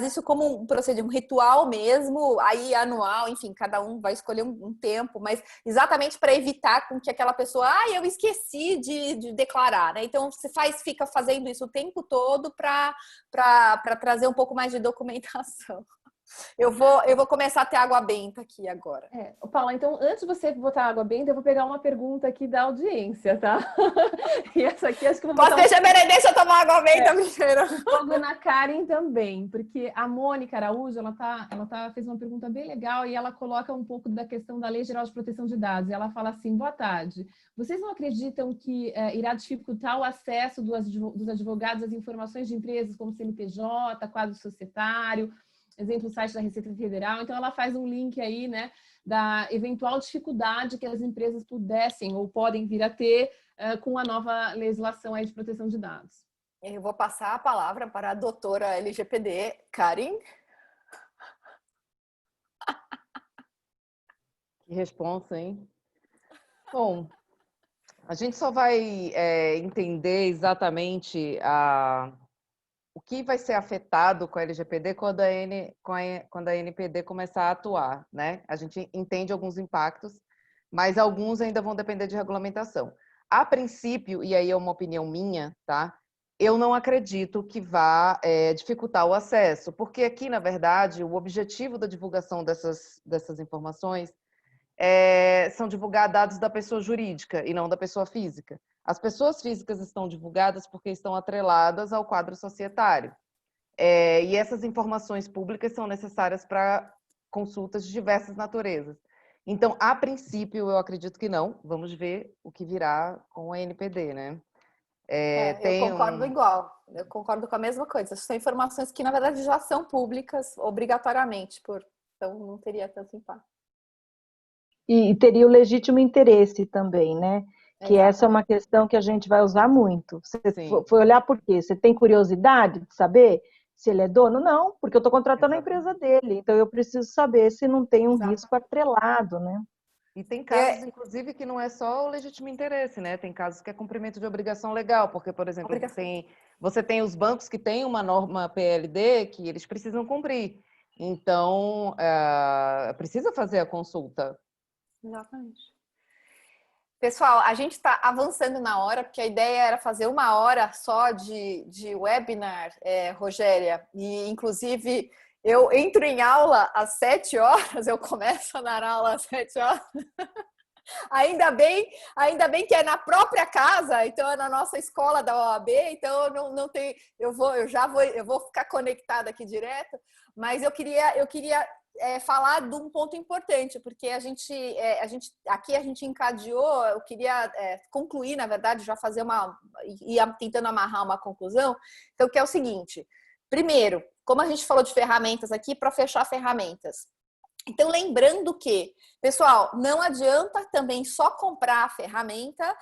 isso como um procedimento, um ritual mesmo, aí anual, enfim, cada um vai escolher um tempo, mas exatamente para evitar com que aquela pessoa, eu esqueci de declarar, né? Então você fica fazendo isso o tempo todo para trazer um pouco mais de documentação. Eu vou começar a ter água benta aqui agora. Paula, então, antes de você botar água benta, eu vou pegar uma pergunta aqui da audiência, tá? E essa aqui acho que eu vou botar deixa eu tomar água benta primeiro. fogo na Karen também, porque a Mônica Araújo, fez uma pergunta bem legal e ela coloca um pouco da questão da Lei Geral de Proteção de Dados. E ela fala assim, boa tarde, vocês não acreditam que irá dificultar o acesso dos advogados às informações de empresas como CNPJ, quadro societário, exemplo, o site da Receita Federal? Então, ela faz um link aí, né, da eventual dificuldade que as empresas pudessem ou podem vir a ter com a nova legislação aí de proteção de dados. Eu vou passar a palavra para a doutora LGPD, Karen. Que responsa, hein? Bom, a gente só vai entender exatamente o que vai ser afetado com a LGPD quando a NPD começar a atuar, né? A gente entende alguns impactos, mas alguns ainda vão depender de regulamentação. A princípio, e aí é uma opinião minha, tá? Eu não acredito que vá dificultar o acesso, porque aqui, na verdade, o objetivo da divulgação dessas informações são divulgar dados da pessoa jurídica e não da pessoa física. As pessoas físicas estão divulgadas porque estão atreladas ao quadro societário. E essas informações públicas são necessárias para consultas de diversas naturezas. Então, a princípio, eu acredito que não. Vamos ver o que virá com a NPD, né? Eu concordo igual. Eu concordo com a mesma coisa. São informações que, na verdade, já são públicas obrigatoriamente, então não teria tanto impacto. E teria o legítimo interesse também, né? Que essa é uma questão que a gente vai usar muito. Você foi olhar por quê? Você tem curiosidade de saber se ele é dono? Não, porque eu estou contratando a empresa dele. Então, eu preciso saber se não tem um risco atrelado, né? E tem casos, inclusive, que não é só o legítimo interesse, né? Tem casos que é cumprimento de obrigação legal, porque, por exemplo, você tem os bancos que têm uma norma PLD que eles precisam cumprir. Então, precisa fazer a consulta. Exatamente. Pessoal, a gente está avançando na hora, porque a ideia era fazer 1 hora só de webinar, Rogéria. E, inclusive, eu entro em aula às 7 horas, eu começo a dar aula às 7 horas. Ainda bem que é na própria casa, então é na nossa escola da OAB, então não tem, eu vou ficar conectada aqui direto, mas eu queria falar de um ponto importante, porque a gente encadeou, eu queria concluir, na verdade, já fazer tentando amarrar uma conclusão, então que é o seguinte: primeiro, como a gente falou de ferramentas aqui, para fechar ferramentas. Então, lembrando que, pessoal, não adianta também só comprar a ferramenta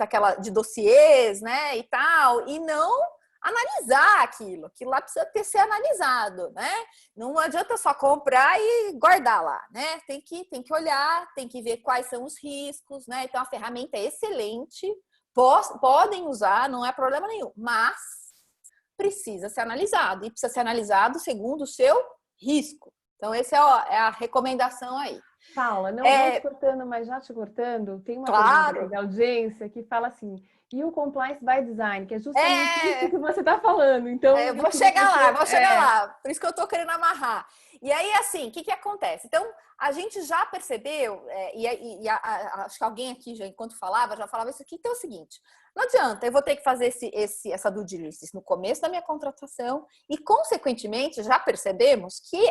aquela de dossiês, né, e tal, e não analisar aquilo lá precisa ser analisado, né? Não adianta só comprar e guardar lá, né? Tem que olhar, tem que ver quais são os riscos, né? Então, a ferramenta é excelente, podem usar, não é problema nenhum, mas precisa ser analisado, e precisa ser analisado segundo o seu risco. Então, essa é a recomendação aí. Paula, não te cortando, mas já te cortando, tem uma pergunta da audiência que fala assim, e o Compliance by Design, que é justamente isso que você está falando. Então, eu vou chegar lá, por isso que eu estou querendo amarrar. E aí, assim, o que acontece? Então, a gente já percebeu, acho que alguém aqui, já enquanto já falava isso aqui, então é o seguinte: não adianta, eu vou ter que fazer essa due diligence no começo da minha contratação e, consequentemente, já percebemos que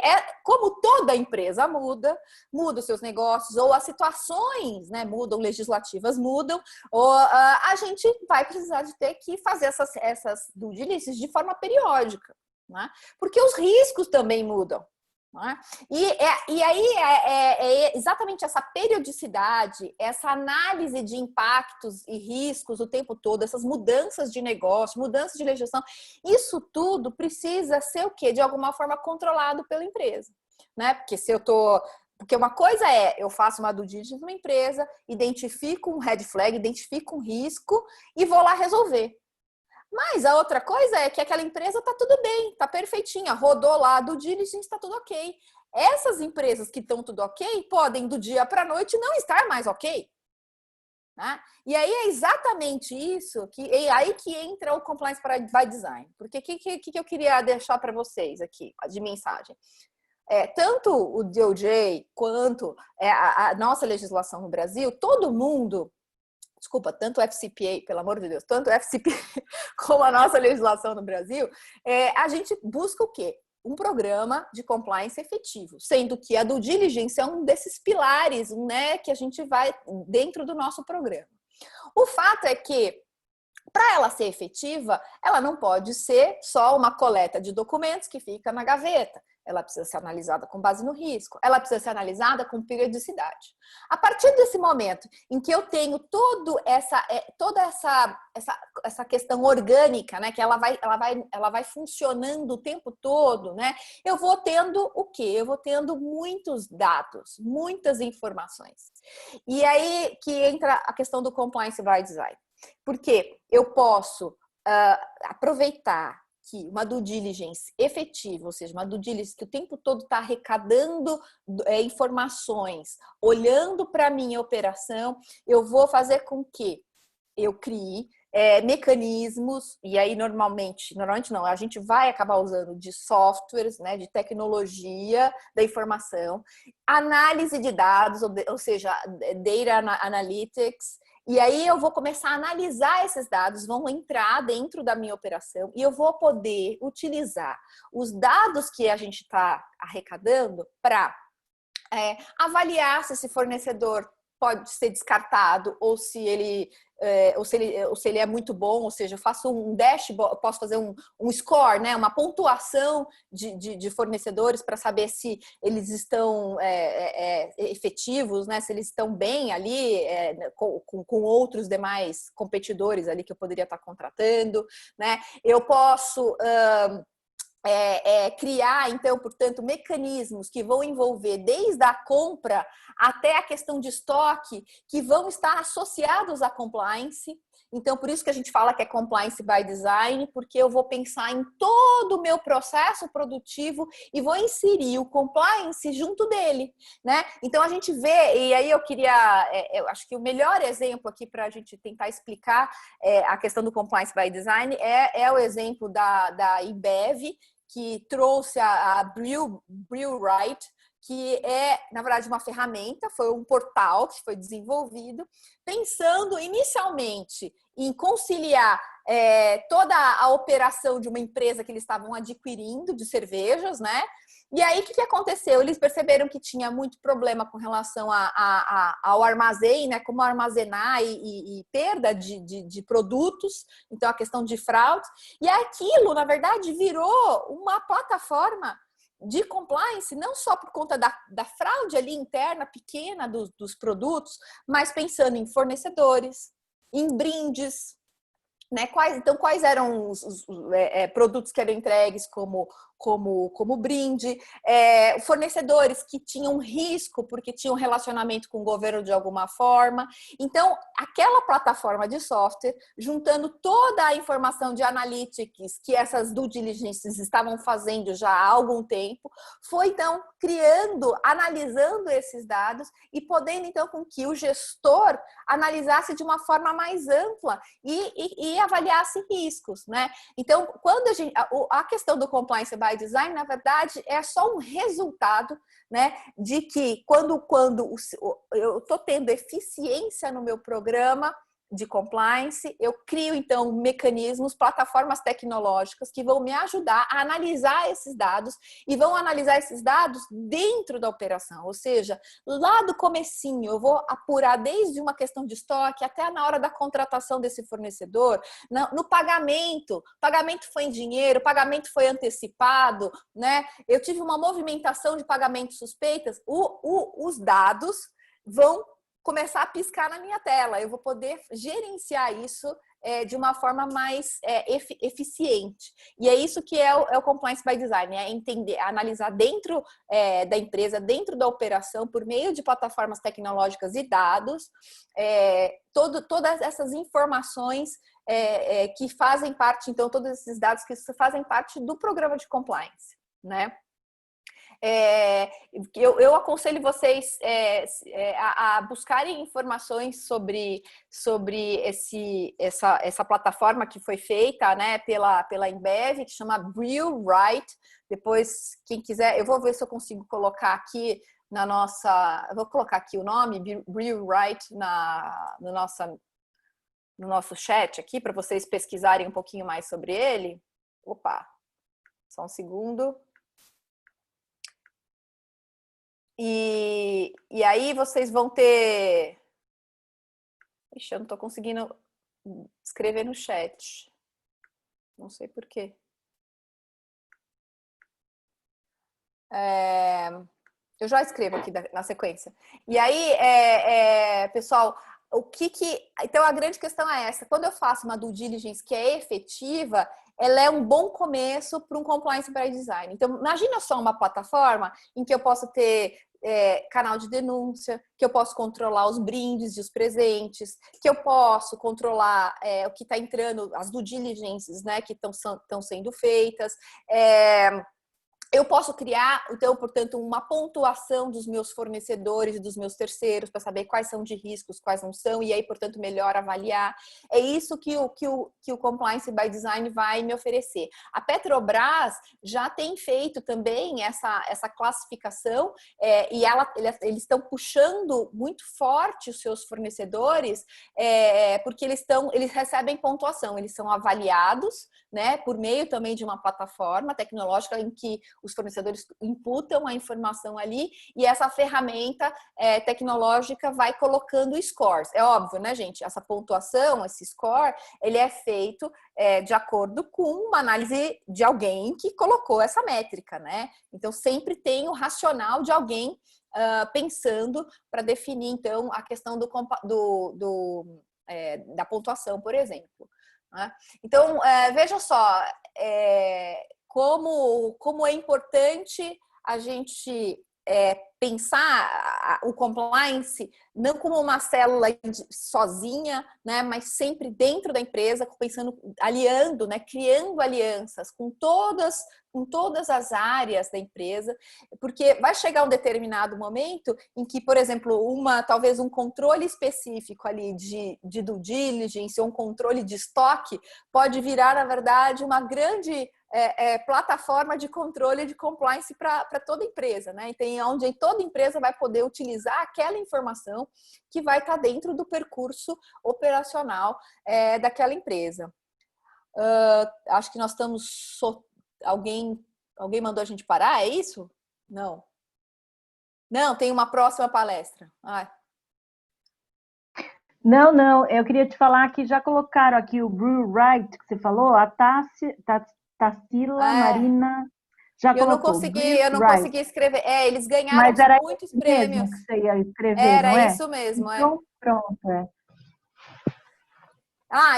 como toda empresa muda os seus negócios, ou as situações, né, mudam, legislativas mudam, ou a gente vai precisar de ter que fazer essas due diligence de forma periódica, né? Porque os riscos também mudam. E aí é exatamente essa periodicidade, essa análise de impactos e riscos o tempo todo, essas mudanças de negócio, mudanças de legislação, isso tudo precisa ser o quê? De alguma forma controlado pela empresa, né? Porque uma coisa eu faço uma due diligence numa empresa, identifico um red flag, identifico um risco e vou lá resolver. Mas a outra coisa é que aquela empresa está tudo bem, está perfeitinha, rodou lá do diligence, está tudo ok. Essas empresas que estão tudo ok podem do dia para a noite não estar mais ok. né? E aí é exatamente isso é aí que entra o Compliance by Design. Porque o que eu queria deixar para vocês aqui de mensagem? Tanto o DOJ quanto a nossa legislação no Brasil, todo mundo, desculpa, tanto o FCPA, pelo amor de Deus, tanto o FCPA como a nossa legislação no Brasil, a gente busca o quê? Um programa de compliance efetivo, sendo que a due diligence é um desses pilares, né, que a gente vai dentro do nosso programa. O fato é que, para ela ser efetiva, ela não pode ser só uma coleta de documentos que fica na gaveta. Ela precisa ser analisada com base no risco. Ela precisa ser analisada com periodicidade. A partir desse momento em que eu tenho toda essa questão orgânica, né, que ela vai funcionando o tempo todo, né, eu vou tendo o quê? Eu vou tendo muitos dados, muitas informações. E aí que entra a questão do Compliance by Design. Porque eu posso aproveitar que uma due diligence efetiva, ou seja, uma due diligence que o tempo todo está arrecadando informações, olhando para a minha operação, eu vou fazer com que eu crie mecanismos, e aí normalmente não, a gente vai acabar usando de softwares, né, de tecnologia da informação, análise de dados, ou seja, data analytics. E aí eu vou começar a analisar esses dados, vão entrar dentro da minha operação e eu vou poder utilizar os dados que a gente está arrecadando para avaliar se esse fornecedor pode ser descartado ou se ele é muito bom, ou seja, eu faço um dashboard, eu posso fazer um score, né, uma pontuação de fornecedores para saber se eles estão efetivos, né, se eles estão bem ali com outros demais competidores ali que eu poderia estar contratando, né? Eu posso criar, então, portanto, mecanismos que vão envolver desde a compra até a questão de estoque, que vão estar associados à compliance. Então, por isso que a gente fala que é compliance by design, porque eu vou pensar em todo o meu processo produtivo e vou inserir o compliance junto dele, né? Então, a gente vê, e aí eu queria, eu acho que o melhor exemplo aqui para a gente tentar explicar a questão do compliance by design é o exemplo da InBev, que trouxe a Brew Right, que é, na verdade, uma ferramenta, foi um portal que foi desenvolvido, pensando inicialmente em conciliar toda a operação de uma empresa que eles estavam adquirindo de cervejas, né? E aí, o que aconteceu? Eles perceberam que tinha muito problema com relação ao armazém, né? Como armazenar e perda de produtos, então a questão de fraude. E aquilo, na verdade, virou uma plataforma de compliance, não só por conta da fraude ali interna, pequena dos produtos, mas pensando em fornecedores, em brindes, né? Quais eram os produtos que eram entregues como brinde, fornecedores que tinham risco porque tinham relacionamento com o governo de alguma forma. Então, aquela plataforma de software, juntando toda a informação de analytics que essas due diligências estavam fazendo já há algum tempo, foi então analisando esses dados e podendo então com que o gestor analisasse de uma forma mais ampla e avaliasse riscos, né? Então, quando a questão do compliance by design, na verdade, é só um resultado, né, de que quando eu estou tendo eficiência no meu programa de compliance, eu crio, então, mecanismos, plataformas tecnológicas que vão me ajudar a analisar esses dados e vão analisar esses dados dentro da operação, ou seja, lá do comecinho, eu vou apurar desde uma questão de estoque até na hora da contratação desse fornecedor, no pagamento foi em dinheiro, o pagamento foi antecipado, né? Eu tive uma movimentação de pagamentos suspeitas, os dados vão começar a piscar na minha tela. Eu vou poder gerenciar isso de uma forma mais eficiente. E é isso que é o Compliance by Design, é entender, analisar dentro da empresa, dentro da operação, por meio de plataformas tecnológicas e dados, todas essas informações que fazem parte, então, todos esses dados que fazem parte do programa de compliance, né? Eu aconselho vocês a buscarem informações sobre essa plataforma que foi feita, né, pela Embev, que chama Brew Right. Depois, quem quiser, eu vou ver se eu consigo colocar aqui na nossa... Eu vou colocar aqui o nome, Brew Right, no nosso chat aqui, para vocês pesquisarem um pouquinho mais sobre ele. Opa, só um segundo. E aí vocês vão ter... Ixi, eu não estou conseguindo escrever no chat. Não sei por quê. Eu já escrevo aqui na sequência. E aí, pessoal, então a grande questão é essa. Quando eu faço uma due diligence que é efetiva, ela é um bom começo para um compliance by design. Então, imagina só uma plataforma em que eu posso ter canal de denúncia, que eu posso controlar os brindes e os presentes, que eu posso controlar o que está entrando, as due diligences, né, que estão sendo feitas. Eu posso criar, então, portanto, uma pontuação dos meus fornecedores e dos meus terceiros para saber quais são de riscos, quais não são, e aí, portanto, melhor avaliar. É isso que o Compliance by Design vai me oferecer. A Petrobras já tem feito também essa classificação e eles estão puxando muito forte os seus fornecedores porque eles recebem pontuação, eles são avaliados, né, por meio também de uma plataforma tecnológica em que os fornecedores imputam a informação ali e essa ferramenta tecnológica vai colocando scores. É óbvio, né, gente? Essa pontuação, esse score, ele é feito de acordo com uma análise de alguém que colocou essa métrica, né? Então, sempre tem o racional de alguém pensando para definir, então, a questão da pontuação, por exemplo. Né? Então, veja só, como é importante a gente pensar o compliance não como uma célula sozinha, né, mas sempre dentro da empresa, pensando, aliando, né, criando alianças com todas as áreas da empresa, porque vai chegar um determinado momento em que, por exemplo, talvez um controle específico ali de due diligence ou um controle de estoque pode virar, na verdade, uma grande plataforma de controle de compliance para toda empresa, né? Então, onde toda empresa vai poder utilizar aquela informação que vai estar dentro do percurso operacional daquela empresa. Acho que nós estamos... Alguém mandou a gente parar, é isso? Não. Não, tem uma próxima palestra. Não, eu queria te falar que já colocaram aqui o Brew Right, que você falou, a Tarsila Marina já colocou. Eu não consegui escrever. Eles ganharam mas era muitos isso prêmios. Mesmo que você ia escrever, era não é? Isso mesmo, então, pronto,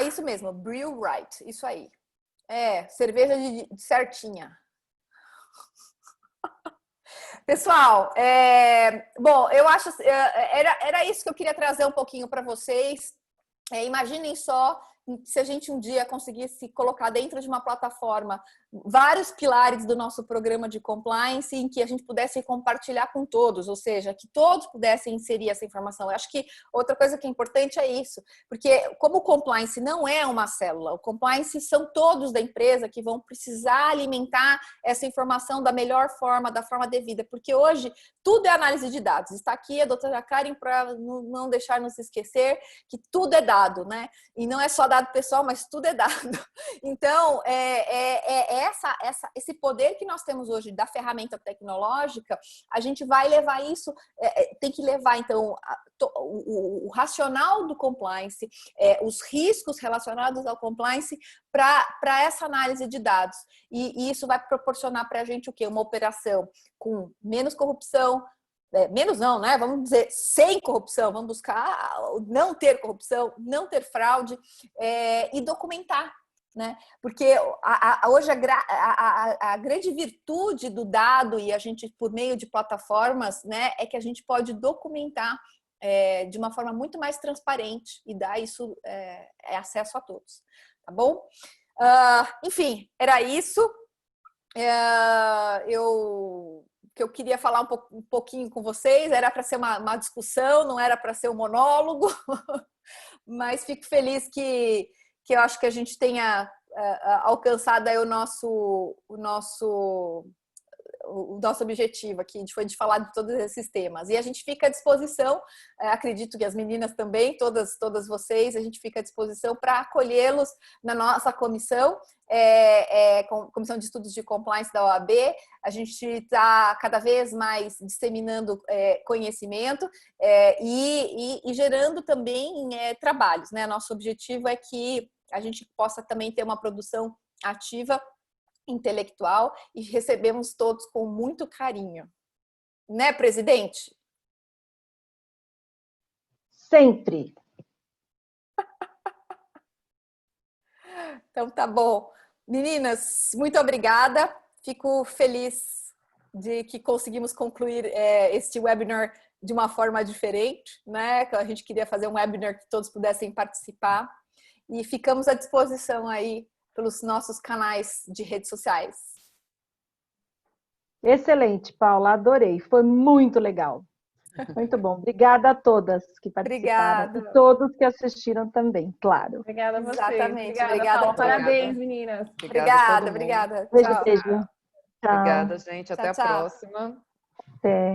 isso mesmo, Brew Right, isso aí. Cerveja de certinha. Pessoal, bom, eu acho era isso que eu queria trazer um pouquinho para vocês. Imaginem só se a gente um dia conseguisse colocar dentro de uma plataforma vários pilares do nosso programa de compliance em que a gente pudesse compartilhar com todos, ou seja, que todos pudessem inserir essa informação. Eu acho que outra coisa que é importante é isso, porque como o compliance não é uma célula, o compliance são todos da empresa que vão precisar alimentar essa informação da melhor forma, da forma devida, porque hoje tudo é análise de dados. Está aqui a doutora Karen para não deixar nos esquecer que tudo é dado, né? E não é só dado pessoal, mas tudo é dado. Então, esse poder que nós temos hoje da ferramenta tecnológica, a gente vai levar isso, tem que levar, então, o racional do compliance, os riscos relacionados ao compliance para essa análise de dados. E isso vai proporcionar para a gente o quê? Uma operação com menos corrupção, menos não, né? Vamos dizer, sem corrupção, vamos buscar não ter corrupção, não ter fraude e documentar, né? Porque hoje a grande virtude do dado e a gente, por meio de plataformas, né, é que a gente pode documentar de uma forma muito mais transparente e dar isso acesso a todos, tá bom? Enfim, era isso. que eu queria falar um pouquinho com vocês, era para ser uma discussão, não era para ser um monólogo, mas fico feliz que eu acho que a gente tenha alcançado aí o nosso objetivo aqui, foi de falar de todos esses temas. E a gente fica à disposição, acredito que as meninas também, todas vocês, a gente fica à disposição para acolhê-los na nossa comissão, Comissão de Estudos de Compliance da OAB. A gente está cada vez mais disseminando conhecimento e gerando também trabalhos, né? Nosso objetivo é que a gente possa também ter uma produção ativa, intelectual, e recebemos todos com muito carinho. Né, presidente? Sempre. Então tá bom. Meninas, muito obrigada. Fico feliz de que conseguimos concluir este webinar de uma forma diferente, né? A gente queria fazer um webinar que todos pudessem participar. E ficamos à disposição aí pelos nossos canais de redes sociais. Excelente, Paula, adorei. Foi muito legal. Muito bom. Obrigada a todas que participaram. Obrigada. E todos que assistiram também, claro. Obrigada a vocês. Exatamente. Obrigada, Paula. a Parabéns, meninas. Obrigada. Beijo, Tchau. beijo. Tchau. Obrigada, gente. Até a Tchau. próxima. Até.